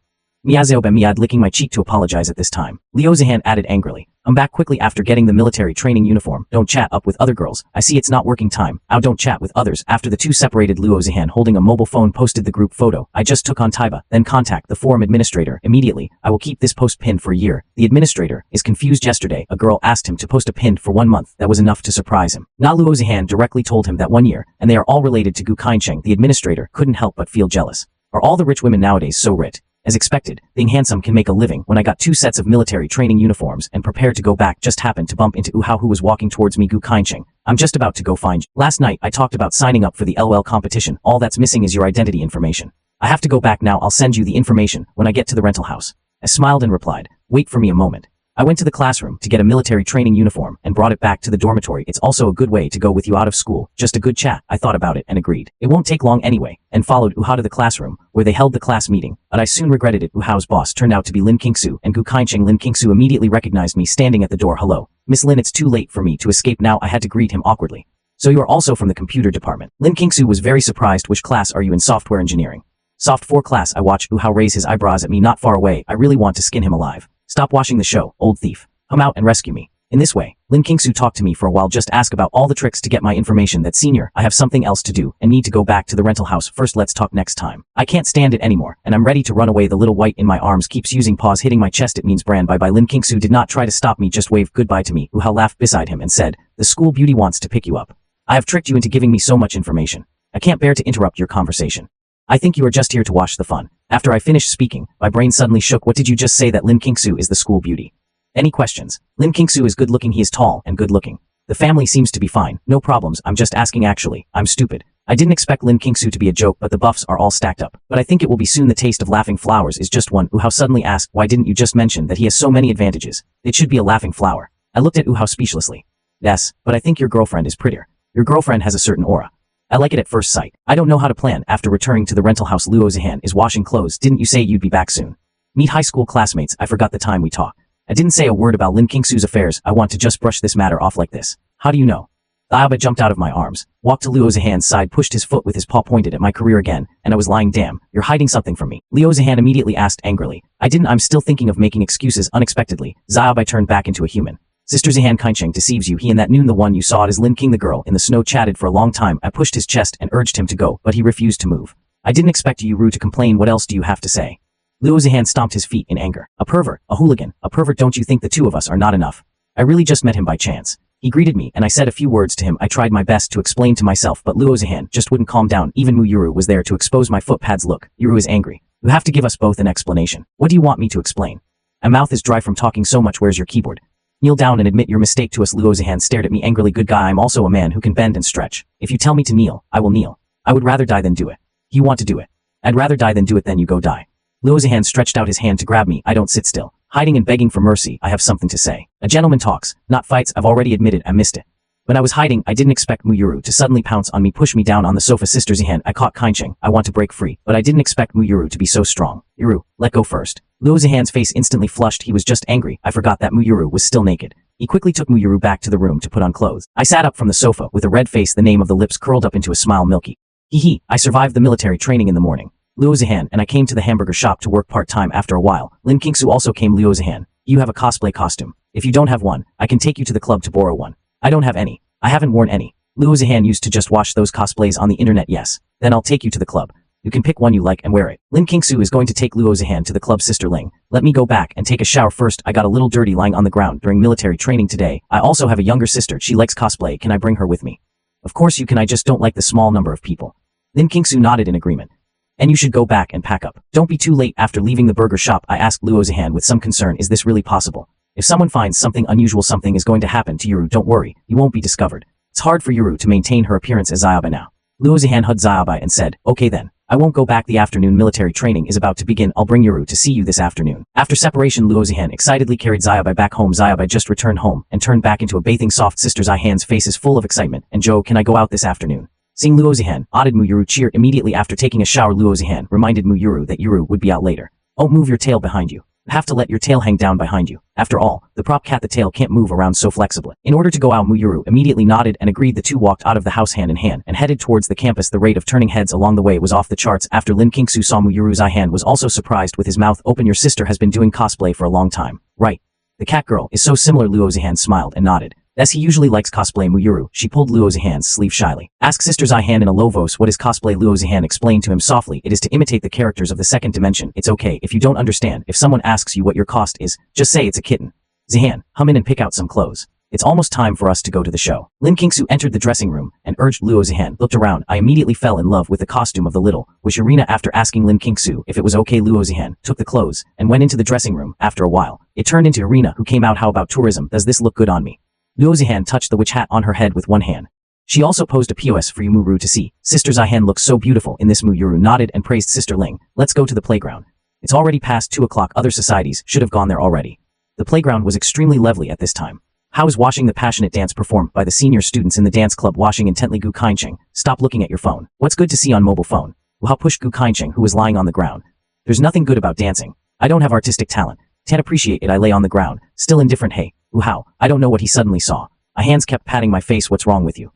Xiaobai miad, licking my cheek to apologize at this time. Luo Zihan added angrily. I'm back quickly after getting the military training uniform. Don't chat up with other girls. I see it's not working time. Ow, don't chat with others. After the two separated, Luo Zihan holding a mobile phone posted the group photo I just took on Taiba. Then contact the forum administrator immediately. I will keep this post pinned for a year. The administrator is confused. Yesterday, a girl asked him to post a pin for 1 month. That was enough to surprise him. Now Luo Zihan directly told him that 1 year, and they are all related to Gu Kaincheng. The administrator couldn't help but feel jealous. Are all the rich women nowadays so rich? As expected, being handsome can make a living. When I got 2 sets of military training uniforms and prepared to go back, just happened to bump into Wu Hao, who was walking towards me. Gu Kaincheng, I'm just about to go find you. Last night I talked about signing up for the LOL competition. All that's missing is your identity information. I have to go back now. I'll send you the information when I get to the rental house. I smiled and replied, wait for me a moment. I went to the classroom to get a military training uniform and brought it back to the dormitory. It's also a good way to go with you out of school. Just a good chat. I thought about it and agreed. It won't take long anyway, and followed Wu Hao to the classroom, where they held the class meeting, but I soon regretted it. Wu Hao's boss turned out to be Lin Kingsu and Gu Kaincheng. Lin Kingsu immediately recognized me standing at the door. Hello, Miss Lin. It's too late for me to escape now. I had to greet him awkwardly. So you are also from the computer department? Lin Kingsu was very surprised. Which class are you in? Software engineering. Soft 4 class. I watched Wu Hao raise his eyebrows at me not far away. I really want to skin him alive. Stop watching the show, old thief. Come out and rescue me. In this way, Lin Kingsu talked to me for a while. Just ask about all the tricks to get my information. That senior, I have something else to do and need to go back to the rental house first. Let's talk next time. I can't stand it anymore, and I'm ready to run away. The little white in my arms keeps using paws hitting my chest. It means brand bye bye. Lin Kingsu did not try to stop me, just waved goodbye to me. Wu Hao laughed beside him and said, the school beauty wants to pick you up. I have tricked you into giving me so much information. I can't bear to interrupt your conversation. I think you are just here to watch the fun. After I finished speaking, my brain suddenly shook. What did you just say? That Lin Kingsu is the school beauty? Any questions? Lin Kingsu is good looking. He is tall and good looking. The family seems to be fine. No problems. I'm just asking. Actually, I'm stupid. I didn't expect Lin Kingsu to be a joke, but the buffs are all stacked up. But I think it will be soon. The taste of laughing flowers is just one. Wu Hao suddenly asked, why didn't you just mention that he has so many advantages? It should be a laughing flower. I looked at Wu Hao speechlessly. Yes, but I think your girlfriend is prettier. Your girlfriend has a certain aura. I like it at first sight. I don't know how to plan. After returning to the rental house, Luo Zihan is washing clothes. Didn't you say you'd be back soon? Meet high school classmates. I forgot the time we talked. I didn't say a word about Lin Kingsu's affairs. I want to just brush this matter off like this. How do you know? Xiaobai jumped out of my arms, walked to Luo Zihan's side, pushed his foot with his paw, pointed at my career again, and I was lying. Damn, you're hiding something from me. Luo Zihan immediately asked angrily. I didn't. I'm still thinking of making excuses. Unexpectedly, Xiaobai turned back into a human. Sister Zihan Kaincheng deceives you. He and that noon, the one you saw, it is Lin King. The girl in the snow chatted for a long time. I pushed his chest and urged him to go, but he refused to move. I didn't expect you, Ru, to complain. What else do you have to say? Luo Zihan stomped his feet in anger. A pervert, a hooligan, a pervert. Don't you think the two of us are not enough? I really just met him by chance. He greeted me and I said a few words to him. I tried my best to explain to myself, but Luo Zihan just wouldn't calm down. Even Mu Yuru was there to expose my footpads. Look, Yuru is angry. You have to give us both an explanation. What do you want me to explain? My mouth is dry from talking so much. Where's your keyboard? Kneel down and admit your mistake to us. Luo Zihan stared at me angrily. Good guy, I'm also a man who can bend and stretch. If you tell me to kneel, I will kneel. I would rather die than do it. You want to do it? I'd rather die than do it. Then you go die. Luo Zihan stretched out his hand to grab me. I don't sit still, hiding and begging for mercy. I have something to say. A gentleman talks, not fights. I've already admitted I missed it. When I was hiding, I didn't expect Mu Yuru to suddenly pounce on me, push me down on the sofa. Sister Zihan, I caught Kaincheng. I want to break free, but I didn't expect Mu Yuru to be so strong. Yuru, let go first. Luo Zihan's face instantly flushed. He was just angry. I forgot that Mu Yuru was still naked. He quickly took Mu Yuru back to the room to put on clothes. I sat up from the sofa with a red face, the name of the lips curled up into a smile. Milky. Hee. I survived the military training in the morning. Luo Zihan and I came to the hamburger shop to work part-time. After a while, Lin Kingsu also came. Luo Zihan, you have a cosplay costume. If you don't have one, I can take you to the club to borrow one. I don't have any. I haven't worn any. Luo Zihan used to just watch those cosplays on the internet. Yes. Then I'll take you to the club. You can pick one you like and wear it. Lin Kingsu is going to take Luo Zihan to the club. Sister Ling, let me go back and take a shower first. I got a little dirty lying on the ground during military training today. I also have a younger sister. She likes cosplay. Can I bring her with me? Of course you can. I just don't like the small number of people. Lin Kingsu nodded in agreement. And you should go back and pack up. Don't be too late. After leaving the burger shop, I asked Luo Zihan with some concern, is this really possible? If someone finds something unusual, something is going to happen to Yuru. Don't worry, you won't be discovered. It's hard for Yuru to maintain her appearance as Xiaobai now. Luo Zihan hugged Xiaobai and said, okay then. I won't go back. The afternoon military training is about to begin. I'll bring Yuru to see you this afternoon. After separation, Luo Zihan excitedly carried Xiaobai back home. Xiaobai just returned home and turned back into a bathing soft. Sister Zihan's face is full of excitement. And Joe, can I go out this afternoon? Seeing Luo Zihan, added Mu Yuru cheered immediately. After taking a shower, Luo Zihan reminded Mu Yuru that Yuru would be out later. Oh, move your tail behind you. You have to let your tail hang down behind you. After all, the prop cat, the tail can't move around so flexibly. In order to go out, Mu Yuru immediately nodded and agreed. The two walked out of the house hand in hand and headed towards the campus. The rate of turning heads along the way was off the charts. After Lin Kingsu saw Mu Yuru, Zihan was also surprised with his mouth open. Your sister has been doing cosplay for a long time, right? The cat girl is so similar. Luo Zihan smiled and nodded. As he usually likes cosplay. Mu Yuru, she pulled Luo Zihan's sleeve shyly. Ask Sister Zihan in a low voice, what is cosplay? Luo Zihan explained to him softly, it is to imitate the characters of the second dimension. It's okay if you don't understand. If someone asks you what your cost is, just say it's a kitten. Zihan, come in and pick out some clothes. It's almost time for us to go to the show. Lin Kingsu entered the dressing room and urged. Luo Zihan looked around. I immediately fell in love with the costume of the little wish Irina. After asking Lin Kingsu if it was okay, Luo Zihan took the clothes and went into the dressing room. After a while, it turned into Irina, who came out. How about tourism? Does this look good on me? Luo Zihan touched the witch hat on her head with one hand. She also posed a POS for Mu Yuru to see. Sister Zihan looks so beautiful in this. Mu Yuru nodded and praised Sister Ling. Let's go to the playground. It's already past 2 o'clock. Other societies should have gone there already. The playground was extremely lively at this time. How is watching the passionate dance performed by the senior students in the dance club watching intently. Gu Kaincheng, stop looking at your phone. What's good to see on mobile phone? Wow, pushed Gu Kaincheng, who was lying on the ground. There's nothing good about dancing. I don't have artistic talent. Can't appreciate it. I lay on the ground, still indifferent. Hey, how? I don't know what he suddenly saw. My hands kept patting my face. What's wrong with you?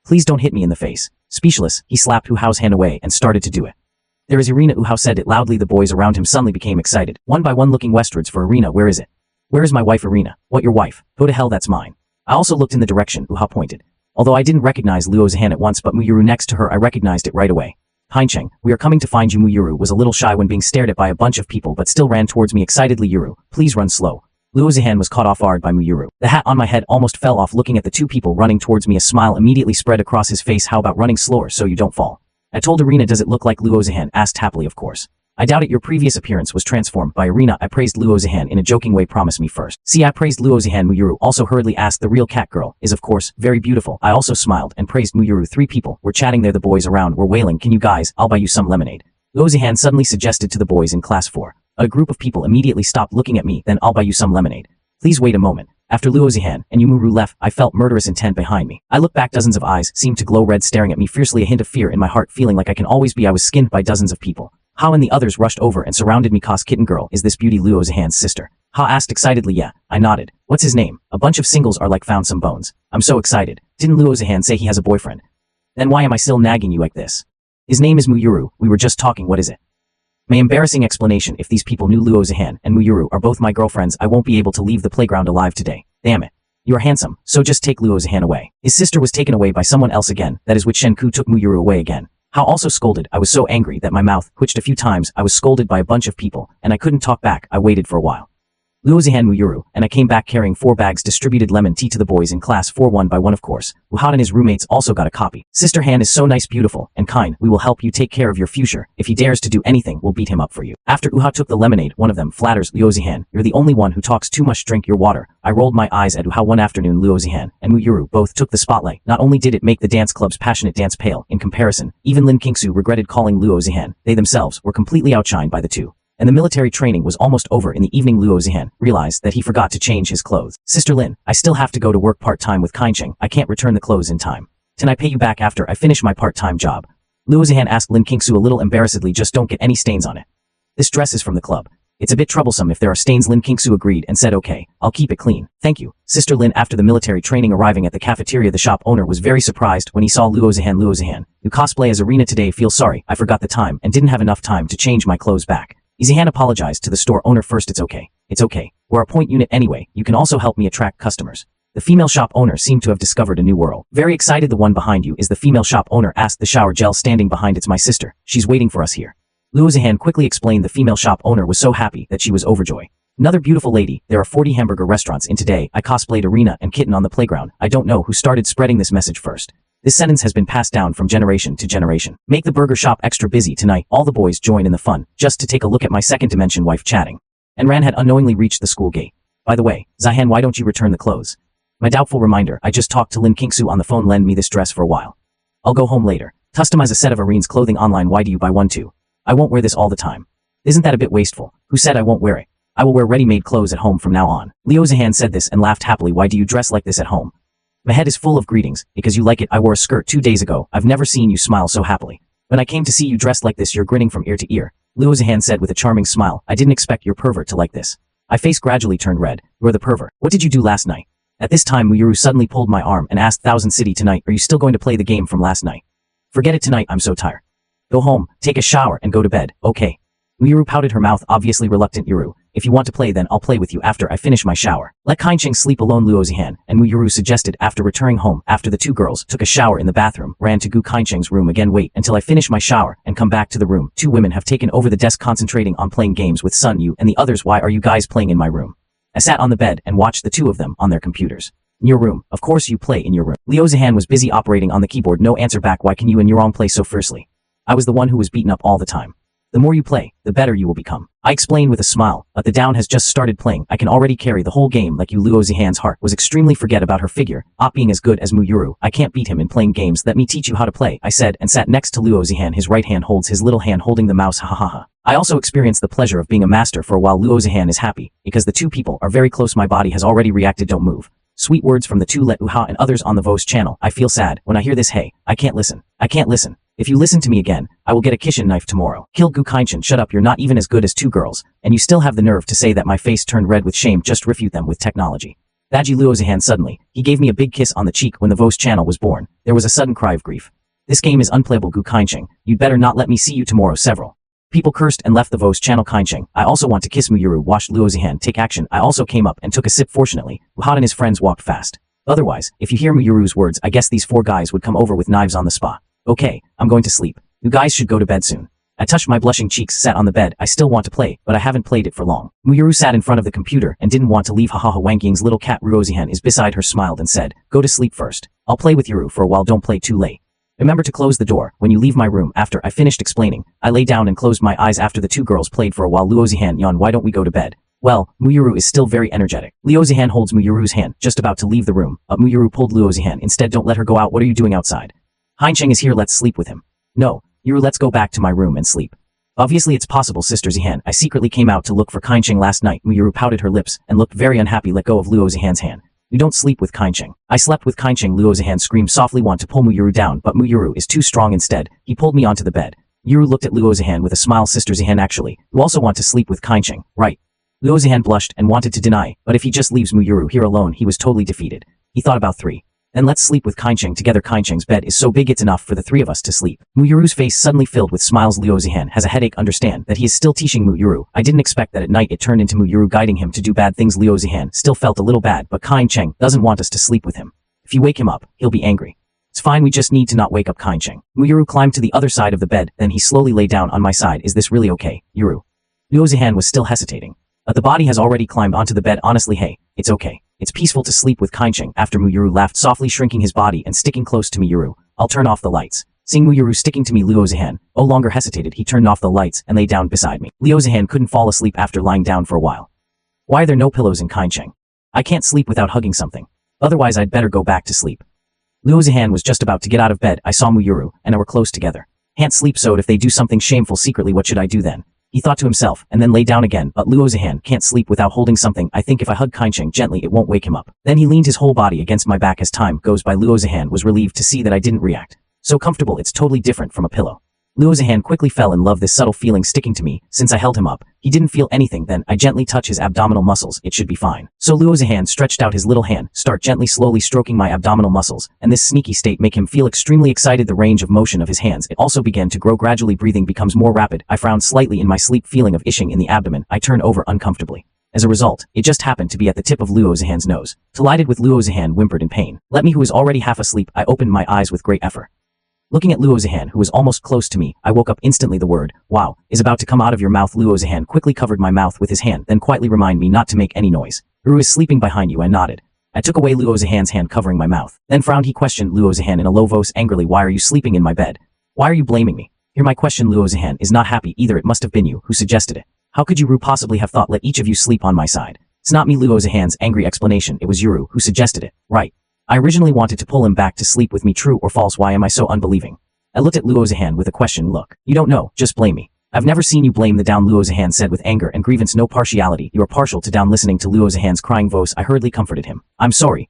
Please don't hit me in the face. Speechless, he slapped Hu Hao's hand away and started to do it. There is Irina. Hu Hao said it loudly. The boys around him suddenly became excited, one by one looking westwards for Irina. Where is it? Where is my wife Irina? What, your wife? Go to hell, that's mine. I also looked in the direction Hu Hao pointed. Although I didn't recognize Luo Zihan at once, but Mu Yuru next to her, I recognized it right away. Kaincheng, we are coming to find you. Mu Yuru was a little shy when being stared at by a bunch of people, but still ran towards me excitedly. Yuru, please run slow. Luo Zihan was caught off guard by Mu Yuru. The hat on my head almost fell off. Looking at the two people running towards me, a smile immediately spread across his face. How about running slower so you don't fall? I told Irina. Does it look like? Luo Zihan asked happily. Of course. I doubt it. Your previous appearance was transformed by Irina. I praised Luo Zihan in a joking way. Promise me first. See, I praised Luo Zihan. Mu Yuru also hurriedly asked. The real cat girl is of course very beautiful. I also smiled and praised Mu Yuru. 3 people were chatting there. The boys around were wailing. Can you guys, I'll buy you some lemonade. Luo Zihan suddenly suggested to the boys in class 4. A group of people immediately stopped looking at me. Then I'll buy you some lemonade. Please wait a moment. After Luo Zihan and Yumuru left, I felt murderous intent behind me. I looked back. Dozens of eyes seemed to glow red, staring at me fiercely. A hint of fear in my heart, feeling like I can always be. I was skinned by dozens of people. Ha and the others rushed over and surrounded me. Cos kitten girl, is this beauty Luo Zihan's sister? Ha asked excitedly. Yeah, I nodded. What's his name? A bunch of singles are like found some bones. I'm so excited. Didn't Luo Zihan say he has a boyfriend? Then why am I still nagging you like this? His name is Mu Yuru. We were just talking. What is it? My embarrassing explanation. If these people knew Luo Zihan and Mu Yuru are both my girlfriends, I won't be able to leave the playground alive today. Damn it. You are handsome, so just take Luo Zihan away. His sister was taken away by someone else again. That is which Shenku took Mu Yuru away again. How also scolded. I was so angry that my mouth twitched a few times. I was scolded by a bunch of people, and I couldn't talk back. I waited for a while. Luo Zihan Muyuru, and I came back carrying 4 bags distributed lemon tea to the boys in class 4 one by one of course. Wuhan and his roommates also got a copy. Sister Han is so nice, beautiful, and kind. We will help you take care of your future. If he dares to do anything, we'll beat him up for you. After Uha took the lemonade, one of them flatters Luo Zihan. You're the only one who talks too much, drink your water. I rolled my eyes at Uha one afternoon. Luo Zihan and Muyuru both took the spotlight. Not only did it make the dance club's passionate dance pale in comparison, even Lin Qingsu regretted calling Luo Zihan. They themselves were completely outshined by the two. And the military training was almost over. In the evening, Luo Zihan realized that he forgot to change his clothes. Sister Lin, I still have to go to work part-time with Kaincheng. I can't return the clothes in time. Can I pay you back after I finish my part-time job? Luo Zihan asked Lin Qingsu a little embarrassedly. Just don't get any stains on it. This dress is from the club. It's a bit troublesome if there are stains. Lin Qingsu agreed and said okay, I'll keep it clean. Thank you. Sister Lin. After the military training, arriving at the cafeteria, the shop owner was very surprised when he saw Luo Zihan. Luo Zihan, you cosplay as Arena today. Feel sorry, I forgot the time and didn't have enough time to change my clothes back. Zihan apologized to the store owner first. It's okay. It's okay. We're a point unit anyway. You can also help me attract customers. The female shop owner seemed to have discovered a new world. Very excited. The one behind you is the female shop owner, asked the shower gel standing behind. It's my sister. She's waiting for us here. Luo Zihan quickly explained. The female shop owner was so happy that she was overjoyed. Another beautiful lady. There are 40 hamburger restaurants in today. I cosplayed Arena and Kitten on the playground. I don't know who started spreading this message first. This sentence has been passed down from generation to generation. Make the burger shop extra busy tonight. All the boys join in the fun, just to take a look at my second dimension wife chatting. And Ran had unknowingly reached the school gate. By the way, Zihan, why don't you return the clothes? My doubtful reminder. I just talked to Lin Qingsu on the phone. Lend me this dress for a while. I'll go home later. Customize a set of Arene's clothing online. Why do you buy one too? I won't wear this all the time. Isn't that a bit wasteful? Who said I won't wear it? I will wear ready-made clothes at home from now on. Luo Zihan said this and laughed happily. Why do you dress like this at home? My head is full of greetings, because you like it. I wore a skirt 2 days ago. I've never seen you smile so happily. When I came to see you dressed like this, you're grinning from ear to ear. Luo Zihan said with a charming smile. I didn't expect your pervert to like this. My face gradually turned red. You're the pervert. What did you do last night? At this time, Muyuru suddenly pulled my arm and asked, Thousand City tonight, are you still going to play the game from last night? Forget it tonight, I'm so tired. Go home, take a shower, and go to bed, okay? Muyuru pouted her mouth, obviously reluctant. Yuru, if you want to play, then I'll play with you after I finish my shower. Let Kaincheng sleep alone, Luo Zihan and Muyuru suggested. After returning home, after the two girls took a shower in the bathroom, ran to Gu Kaincheng's room again. Wait until I finish my shower and come back to the room. Two women have taken over the desk concentrating on playing games with Sun Yu and the others. Why are you guys playing in my room? I sat on the bed and watched the two of them on their computers. In your room, of course you play in your room. Luo Zihan was busy operating on the keyboard. No answer back. Why can you and Yurong play so fiercely? I was the one who was beaten up all the time. The more you play, the better you will become. I explained with a smile, but the down has just started playing. I can already carry the whole game like you. Luo Zihan's heart was extremely forget about her figure, Op being as good as Muyuru. I can't beat him in playing games. Let me teach you how to play, I said and sat next to Luo Zihan. His right hand holds his little hand holding the mouse. Ha ha ha. I also experienced the pleasure of being a master for a while. Luo Zihan is happy, because the two people are very close. My body has already reacted. Don't move. Sweet words from the two Let Uha and others on the Vos channel. I feel sad when I hear this. Hey, I can't listen. I can't listen. If you listen to me again, I will get a kishin knife tomorrow. Kill Gu Kainchen. Shut up, you're not even as good as two girls, and you still have the nerve to say that. My face turned red with shame. Just refute them with technology. Baji Luo Zihan suddenly, he gave me a big kiss on the cheek. When the Vos channel was born, there was a sudden cry of grief. This game is unplayable. Gu Kaincheng, you'd better not let me see you tomorrow. Several people cursed and left the Vos channel. Kaincheng, I also want to kiss Muyuru. Watched Luo Zihan take action. I also came up and took a sip. Fortunately, Wuhan and his friends walked fast. Otherwise, if you hear Muyuru's words, I guess these four guys would come over with knives on the spot. Okay, I'm going to sleep. You guys should go to bed soon. I touched my blushing cheeks, sat on the bed. I still want to play, but I haven't played it for long. Muyuru sat in front of the computer and didn't want to leave. Hahaha. Wang Ying's little cat Luo Zihan is beside her, smiled and said, go to sleep first. I'll play with Yuru for a while. Don't play too late. Remember to close the door when you leave my room. After I finished explaining, I lay down and closed my eyes. After the two girls played for a while, Luo Zihan yawned. Why don't we go to bed? Well, Muyuru is still very energetic. Luo Zihan holds Muyuru's hand, just about to leave the room, but Muyuru pulled Luo Zihan. Instead, don't let her go out. What are you doing outside? Kaincheng is here. Let's sleep with him. No, Yuru, let's go back to my room and sleep. Obviously it's possible, Sister Zihan. I secretly came out to look for Kaincheng last night. Muyuru pouted her lips and looked very unhappy. Let go of Luo Zihan's hand. You don't sleep with Kaincheng. I slept with Kaincheng. Luo Zihan screamed softly. Want to pull Muyuru down, but Muyuru is too strong. Instead, he pulled me onto the bed. Yuru looked at Luo Zihan with a smile. Sister Zihan, actually, you also want to sleep with Kaincheng, right? Luo Zihan blushed and wanted to deny, but if he just leaves Muyuru here alone, he was totally defeated. He thought about 3. Then let's sleep with Kaincheng together. Kaincheng's bed is so big it's enough for the 3 of us to sleep. Muyuru's face suddenly filled with smiles. Luo Zihan has a headache. Understand that he is still teaching Muyuru. I didn't expect that at night it turned into Muyuru guiding him to do bad things. Luo Zihan still felt a little bad, but Kaincheng doesn't want us to sleep with him. If you wake him up, he'll be angry. It's fine, we just need to not wake up Kaincheng. Muyuru climbed to the other side of the bed, then he slowly lay down on my side. Is this really okay, Yuru? Luo Zihan was still hesitating. But the body has already climbed onto the bed. Honestly, hey, it's okay. It's peaceful to sleep with Kaincheng. After Muyuru laughed softly, shrinking his body and sticking close to Muyuru. I'll turn off the lights. Seeing Muyuru sticking to me, Luo Zihan no longer hesitated. He turned off the lights and lay down beside me. Luo Zihan couldn't fall asleep after lying down for a while. Why are there no pillows in Kaincheng? I can't sleep without hugging something. Otherwise I'd better go back to sleep. Luo Zihan was just about to get out of bed. I saw Muyuru and I were close together. Can't sleep, so if they do something shameful secretly, what should I do then? He thought to himself and then lay down again. But Luo Zihan can't sleep without holding something. I think if I hug Kaincheng gently it won't wake him up. Then he leaned his whole body against my back. As time goes by, Luo Zihan was relieved to see that I didn't react. So comfortable, it's totally different from a pillow. Luo Zihan quickly fell in love, this subtle feeling sticking to me. Since I held him up, he didn't feel anything. Then I gently touch his abdominal muscles. It should be fine. So Luo Zihan stretched out his little hand, start gently slowly stroking my abdominal muscles, and this sneaky state make him feel extremely excited. The range of motion of his hands, it also began to grow gradually. Breathing becomes more rapid. I frowned slightly in my sleep, feeling of itching in the abdomen. I turn over uncomfortably. As a result, it just happened to be at the tip of Luo Zihan's nose. Delighted with Luo Zihan whimpered in pain. Let me, who was already half asleep. I opened my eyes with great effort. Looking at Luo Zihan, who was almost close to me, I woke up instantly. The word, wow, is about to come out of your mouth. Luo Zihan quickly covered my mouth with his hand, then quietly remind me not to make any noise. Ru is sleeping behind you. I nodded. I took away Luo Zihan's hand covering my mouth. Then frowned. He questioned Luo Zihan in a low voice angrily. Why are you sleeping in my bed? Why are you blaming me? Hear my question. Luo Zihan is not happy either. It must have been you who suggested it. How could you Ru possibly have thought let each of you sleep on my side? It's not me. Luo Zihan's angry explanation. It was Yuru who suggested it. Right. I originally wanted to pull him back to sleep with me. True or false? Why am I so unbelieving? I looked at Luo Zihan with a question look. You don't know, just blame me. I've never seen you blame the down, Luo Zihan said with anger and grievance. No partiality, you are partial to down. Listening to Luo Zihan's crying voice, I hurriedly comforted him. I'm sorry,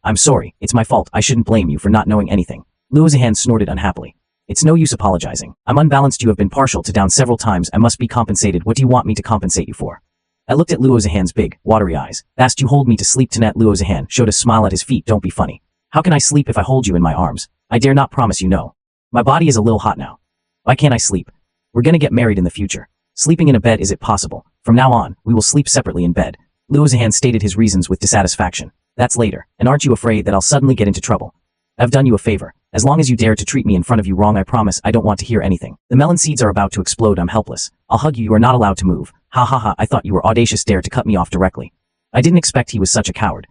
it's my fault. I shouldn't blame you for not knowing anything. Luo Zihan snorted unhappily. It's no use apologizing. I'm unbalanced. You have been partial to down several times. I must be compensated. What do you want me to compensate you for? I looked at Luo Zihan's big, watery eyes. Fast you hold me to sleep tonight. Luo Zihan showed a smile at his feet. Don't be funny. How can I sleep if I hold you in my arms? I dare not promise you no. My body is a little hot now. Why can't I sleep? We're gonna get married in the future. Sleeping in a bed, is it possible? From now on, we will sleep separately in bed. Luo Zihan stated his reasons with dissatisfaction. That's later. And aren't you afraid that I'll suddenly get into trouble? I've done you a favor. As long as you dare to treat me in front of you wrong, I promise I don't want to hear anything. The melon seeds are about to explode. I'm helpless. I'll hug you. You are not allowed to move. Ha ha ha. I thought you were audacious. Dare to cut me off directly. I didn't expect he was such a coward.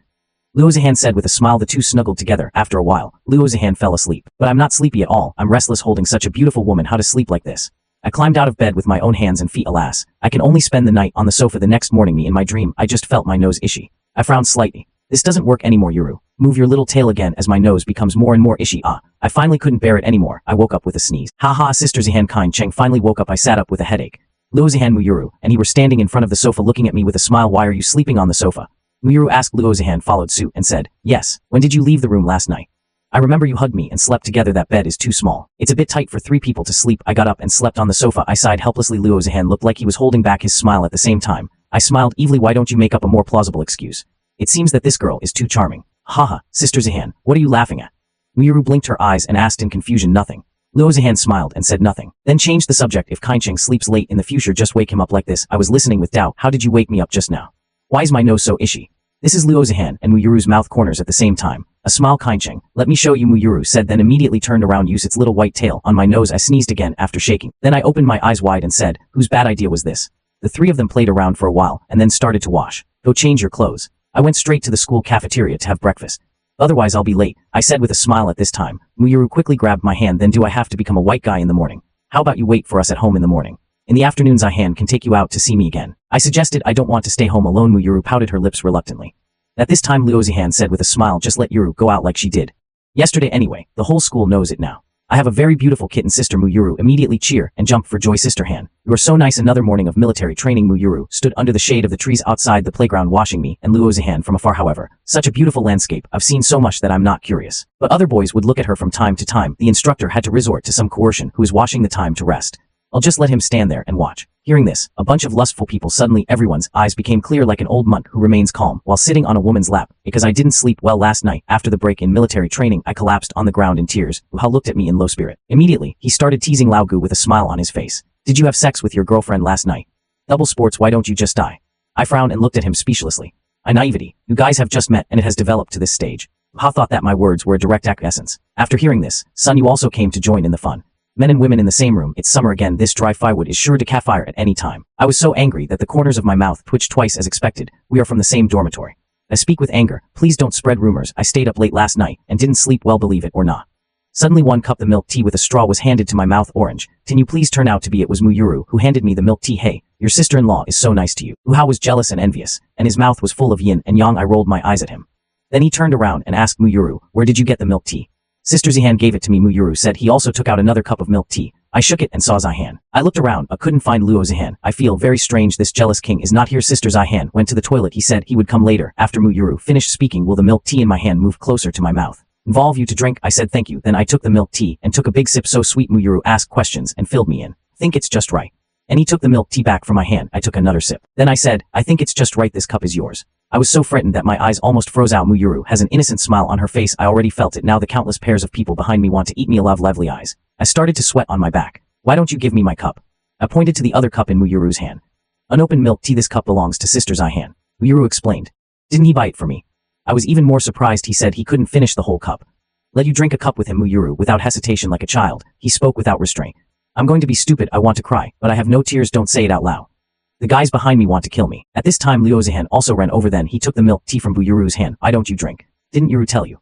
Luo Zihan said with a smile. The two snuggled together. After a while, Luo Zihan fell asleep. But I'm not sleepy at all. I'm restless holding such a beautiful woman. How to sleep like this? I climbed out of bed with my own hands and feet. Alas, I can only spend the night on the sofa. The next morning, me in my dream, I just felt my nose itchy. I frowned slightly. This doesn't work anymore, Yuru. Move your little tail again as my nose becomes more and more itchy. I finally couldn't bear it anymore. I woke up with a sneeze. Ha ha, Sister Zihan. Kaincheng finally woke up. I sat up with a headache. Luo Zihan, Muyuru, and he were standing in front of the sofa looking at me with a smile. Why are you sleeping on the sofa? Muyuru asked. Luo Zihan followed suit and said, yes. When did you leave the room last night? I remember you hugged me and slept together. That bed is too small. It's a bit tight for 3 people to sleep. I got up and slept on the sofa. I sighed helplessly. Luo Zihan looked like he was holding back his smile at the same time. I smiled evilly. Why don't you make up a more plausible excuse? It seems that this girl is too charming. Haha, Sister Zihan, what are you laughing at? Muyuru blinked her eyes and asked in confusion. Nothing. Luo Zihan smiled and said nothing. Then changed the subject. If Kaincheng sleeps late in the future, just wake him up like this. I was listening with doubt. How did you wake me up just now? Why is my nose so itchy? This is Luo Zihan and Muyuru's mouth corners at the same time. A smile. Kaincheng, let me show you, Muyuru said, then immediately turned around. Use its little white tail on my nose. I sneezed again after shaking. Then I opened my eyes wide and said, whose bad idea was this? The 3 of them played around for a while and then started to wash. Go change your clothes. I went straight to the school cafeteria to have breakfast. Otherwise I'll be late, I said with a smile. At this time, Muyuru quickly grabbed my hand. Then do I have to become a white guy in the morning? How about you wait for us at home in the morning? In the afternoons Zihan can take you out to see me again. I suggested. I don't want to stay home alone. Muyuru pouted her lips reluctantly. At this time Luo Zihan said with a smile, just let Yuru go out like she did yesterday anyway. The whole school knows it now. I have a very beautiful kitten. Sister Muyuru immediately cheer and jump for joy. Sister Han, you are so nice. Another morning of military training. Muyuru stood under the shade of the trees outside the playground watching me and Luo Zihan from afar. However, such a beautiful landscape. I've seen so much that I'm not curious. But other boys would look at her from time to time. The instructor had to resort to some coercion. Who is watching the time to rest? I'll just let him stand there and watch. Hearing this, a bunch of lustful people, suddenly everyone's eyes became clear like an old monk who remains calm while sitting on a woman's lap. Because I didn't sleep well last night after the break in military training, I collapsed on the ground in tears. Wu looked at me in low spirit. Immediately, he started teasing Lao Gu with a smile on his face. Did you have sex with your girlfriend last night? Double sports, why don't you just die? I frowned and looked at him speechlessly. Naivety. You guys have just met and it has developed to this stage. Ha thought that my words were a direct acquiescence. After hearing this, Sun Yu also came to join in the fun. Men and women in the same room. It's summer again. This dry firewood is sure to catch fire at any time. I was so angry that the corners of my mouth twitched twice as expected. We are from the same dormitory. I speak with anger. Please don't spread rumors. I stayed up late last night and didn't sleep well, believe it or not. Suddenly 1 cup of milk tea with a straw was handed to my mouth. Orange. Can you please turn out to be? It was Muyuru who handed me the milk tea. Hey, your sister-in-law is so nice to you. Uhao was jealous and envious, and his mouth was full of yin and yang. I rolled my eyes at him. Then he turned around and asked Muyuru, where did you get the milk tea? Sister Zihan gave it to me. Muyuru said he also took out another cup of milk tea. I shook it and saw Zihan. I looked around, I couldn't find Luo Zihan. I feel very strange. This jealous king is not here. Sister Zihan went to the toilet. He said he would come later. After Muyuru finished speaking, will the milk tea in my hand move closer to my mouth? Involve you to drink? I said thank you. Then I took the milk tea and took a big sip. So sweet. Muyuru asked questions and filled me in. Think it's just right. And he took the milk tea back from my hand. I took another sip. Then I said, I think it's just right. This cup is yours. I was so frightened that my eyes almost froze out. Muyuru has an innocent smile on her face. I already felt it. Now the countless pairs of people behind me want to eat me alive. Lively eyes. I started to sweat on my back. Why don't you give me my cup? I pointed to the other cup in Muyuru's hand. Unopened milk tea. This cup belongs to Sister Zihan. Muyuru explained. Didn't he buy it for me? I was even more surprised. He said he couldn't finish the whole cup. Let you drink a cup with him. Muyuru without hesitation like a child. He spoke without restraint. I'm going to be stupid. I want to cry, but I have no tears. Don't say it out loud. The guys behind me want to kill me. At this time Luo Zihan also ran over. Then he took the milk tea from Muyuru's hand. Why don't you drink? Didn't Yuru tell you?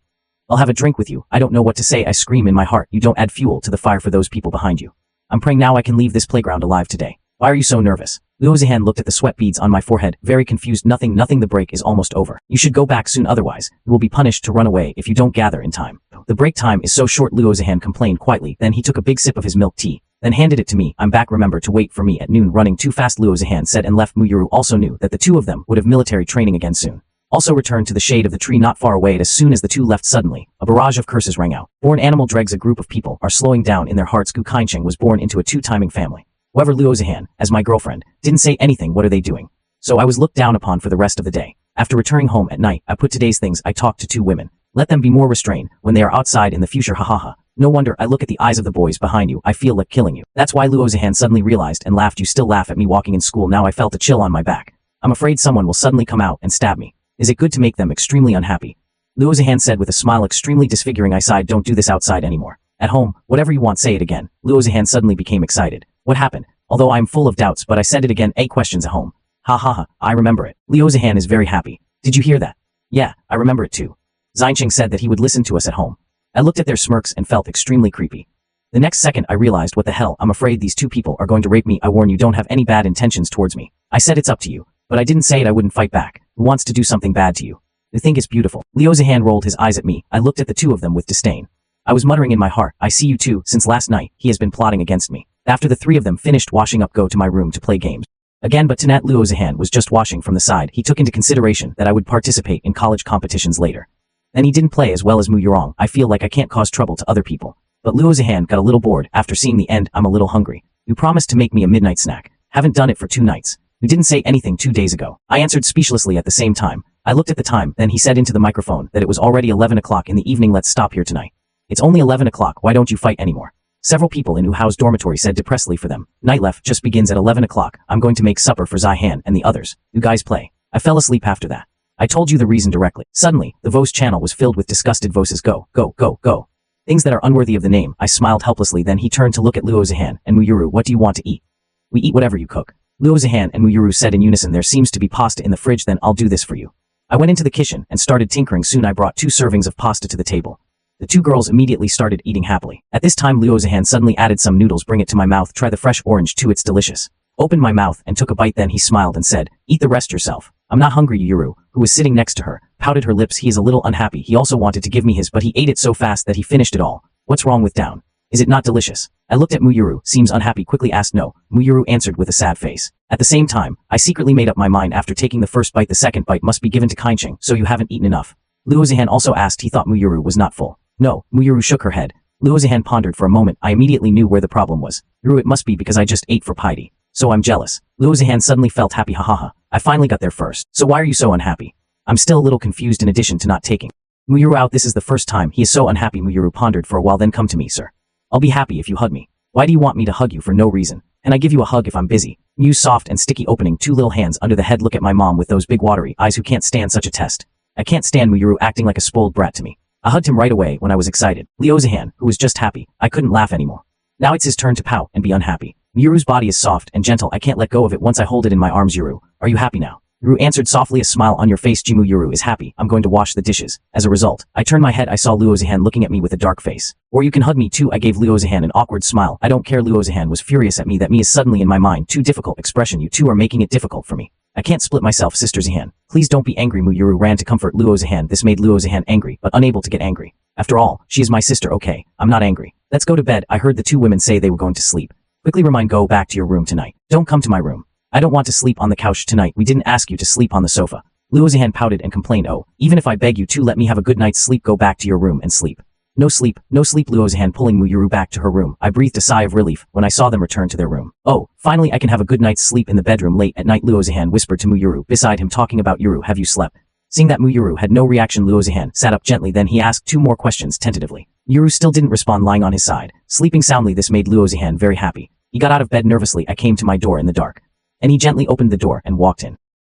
I'll have a drink with you. I don't know what to say. I scream in my heart. You don't add fuel to the fire for those people behind you. I'm praying now I can leave this playground alive today. Why are you so nervous? Luo Zihan looked at the sweat beads on my forehead, very confused. Nothing. The break is almost over. You should go back soon, otherwise you will be punished to run away if you don't gather in time. The break time is so short. Luo Zihan complained quietly. Then he took a big sip of his milk tea, then handed it to me. I'm back. Remember to wait for me at noon. Running too fast, Luo Zihan said and left. Muyuru also knew that the two of them would have military training again soon. Also returned to the shade of the tree not far away. As soon as the two left, suddenly a barrage of curses rang out. Born animal dregs. A group of people are slowing down in their hearts. Gu Kaincheng was born into a two-timing family. However, Luo Zihan, as my girlfriend, didn't say anything. What are they doing? So I was looked down upon for the rest of the day. After returning home at night, I put today's things. I talked to two women. Let them be more restrained when they are outside in the future. Ha ha ha. No wonder I look at the eyes of the boys behind you. I feel like killing you. That's why Luo Zihan suddenly realized and laughed. You still laugh at me walking in school. Now I felt a chill on my back. I'm afraid someone will suddenly come out and stab me. Is it good to make them extremely unhappy? Luo Zihan said with a smile extremely disfiguring. I sighed. Don't do this outside anymore. At home, whatever you want, say it again. Luo Zihan suddenly became excited. What happened? Although I am full of doubts, but I said it again. 8 questions at home. Ha ha ha, I remember it. Luo Zihan is very happy. Did you hear that? Yeah, I remember it too. Xianqing said that he would listen to us at home. I looked at their smirks and felt extremely creepy. The next second I realized, what the hell, I'm afraid these two people are going to rape me. I warn you, don't have any bad intentions towards me. I said it's up to you, but I didn't say it. I wouldn't fight back. Who wants to do something bad to you? The thing is beautiful. Luo Zihan rolled his eyes at me. I looked at the two of them with disdain. I was muttering in my heart, I see you too. Since last night, he has been plotting against me. After the three of them finished washing up, go to my room to play games. Again, but tonight Luo Zihan was just washing from the side. He took into consideration that I would participate in college competitions later. Then he didn't play as well as Mu Yurong. I feel like I can't cause trouble to other people. But Luo Zihan got a little bored. After seeing the end, I'm a little hungry. You promised to make me a midnight snack. Haven't done it for 2 nights. You didn't say anything 2 days ago. I answered speechlessly at the same time. I looked at the time, then he said into the microphone that it was already 11 o'clock in the evening. Let's stop here tonight. It's only 11 o'clock. Why don't you fight anymore? Several people in Uhao's dormitory said depressedly for them. Night left just begins at 11 o'clock. I'm going to make supper for Zihan and the others. You guys play. I fell asleep after that. I told you the reason directly. Suddenly, the voice channel was filled with disgusted voices. Go, go, go, go. Things that are unworthy of the name. I smiled helplessly. Then he turned to look at Luo Zihan and Muyuru. What do you want to eat? We eat whatever you cook. Luo Zihan and Muyuru said in unison. There seems to be pasta in the fridge. Then I'll do this for you. I went into the kitchen and started tinkering. Soon I brought 2 servings of pasta to the table. The 2 girls immediately started eating happily. At this time Luo Zihan suddenly added some noodles. Bring it to my mouth. Try the fresh orange too, it's delicious. Opened my mouth and took a bite. Then he smiled and said, eat the rest yourself. I'm not hungry. Yuru, who was sitting next to her, pouted her lips. He is a little unhappy. He also wanted to give me his, but he ate it so fast that he finished it all. What's wrong with down? Is it not delicious? I looked at Muyuru. Seems unhappy. Quickly asked no. Muyuru answered with a sad face. At the same time, I secretly made up my mind after taking the first bite. The second bite must be given to Kaincheng, so you haven't eaten enough. Luo Zihan also asked. He thought Muyuru was not full. No, Muyuru shook her head. Luo Zihan pondered for a moment. I immediately knew where the problem was. Yuru, it must be because I just ate for piety. So I'm jealous. Luo Zihan suddenly felt happy. Ha ha ha. I finally got there first. So why are you so unhappy? I'm still a little confused in addition to not taking Muyuru out. This is the first time he is so unhappy. Muyuru pondered for a while. Then come to me, sir. I'll be happy if you hug me. Why do you want me to hug you for no reason? And I give you a hug if I'm busy. Mew soft and sticky, opening 2 little hands under the head. Look at my mom with those big watery eyes who can't stand such a test. I can't stand Muyuru acting like a spoiled brat to me. I hugged him right away when I was excited. Luo Zihan, who was just happy, I couldn't laugh anymore. Now it's his turn to pout and be unhappy. Yuru's body is soft and gentle. I can't let go of it once I hold it in my arms. Yuru, are you happy now? Yuru answered softly, a smile on your face. Jimu. Yuru is happy. I'm going to wash the dishes. As a result, I turned my head. I saw Luo Zihan looking at me with a dark face. Or you can hug me too. I gave Luo Zihan an awkward smile. I don't care. Luo Zihan was furious at me. That me is suddenly in my mind. Too difficult expression. You two are making it difficult for me. I can't split myself. Sister Zihan, please don't be angry. Yuru ran to comfort Luo Zihan. This made Luo Zihan angry, but unable to get angry. After all, she is my sister. Okay, I'm not angry. Let's go to bed. I heard the two women say they were going to sleep. Quickly remind, go back to your room tonight. Don't come to my room. I don't want to sleep on the couch tonight. We didn't ask you to sleep on the sofa. Luo Zihan pouted and complained. Oh, even if I beg you to let me have a good night's sleep, go back to your room and sleep. No sleep, no sleep. Luo Zihan pulling Yuru back to her room. I breathed a sigh of relief when I saw them return to their room. Oh, finally I can have a good night's sleep in the bedroom late at night. Luo Zihan whispered to Yuru beside him, talking about Yuru. Have you slept? Seeing that Yuru had no reaction, Luo Zihan sat up gently. Then he asked two more questions tentatively. Yuru still didn't respond, lying on his side, sleeping soundly. This made Luo Zihan very happy. He got out of bed nervously. I came to my door in the dark, and he gently opened the door and walked in.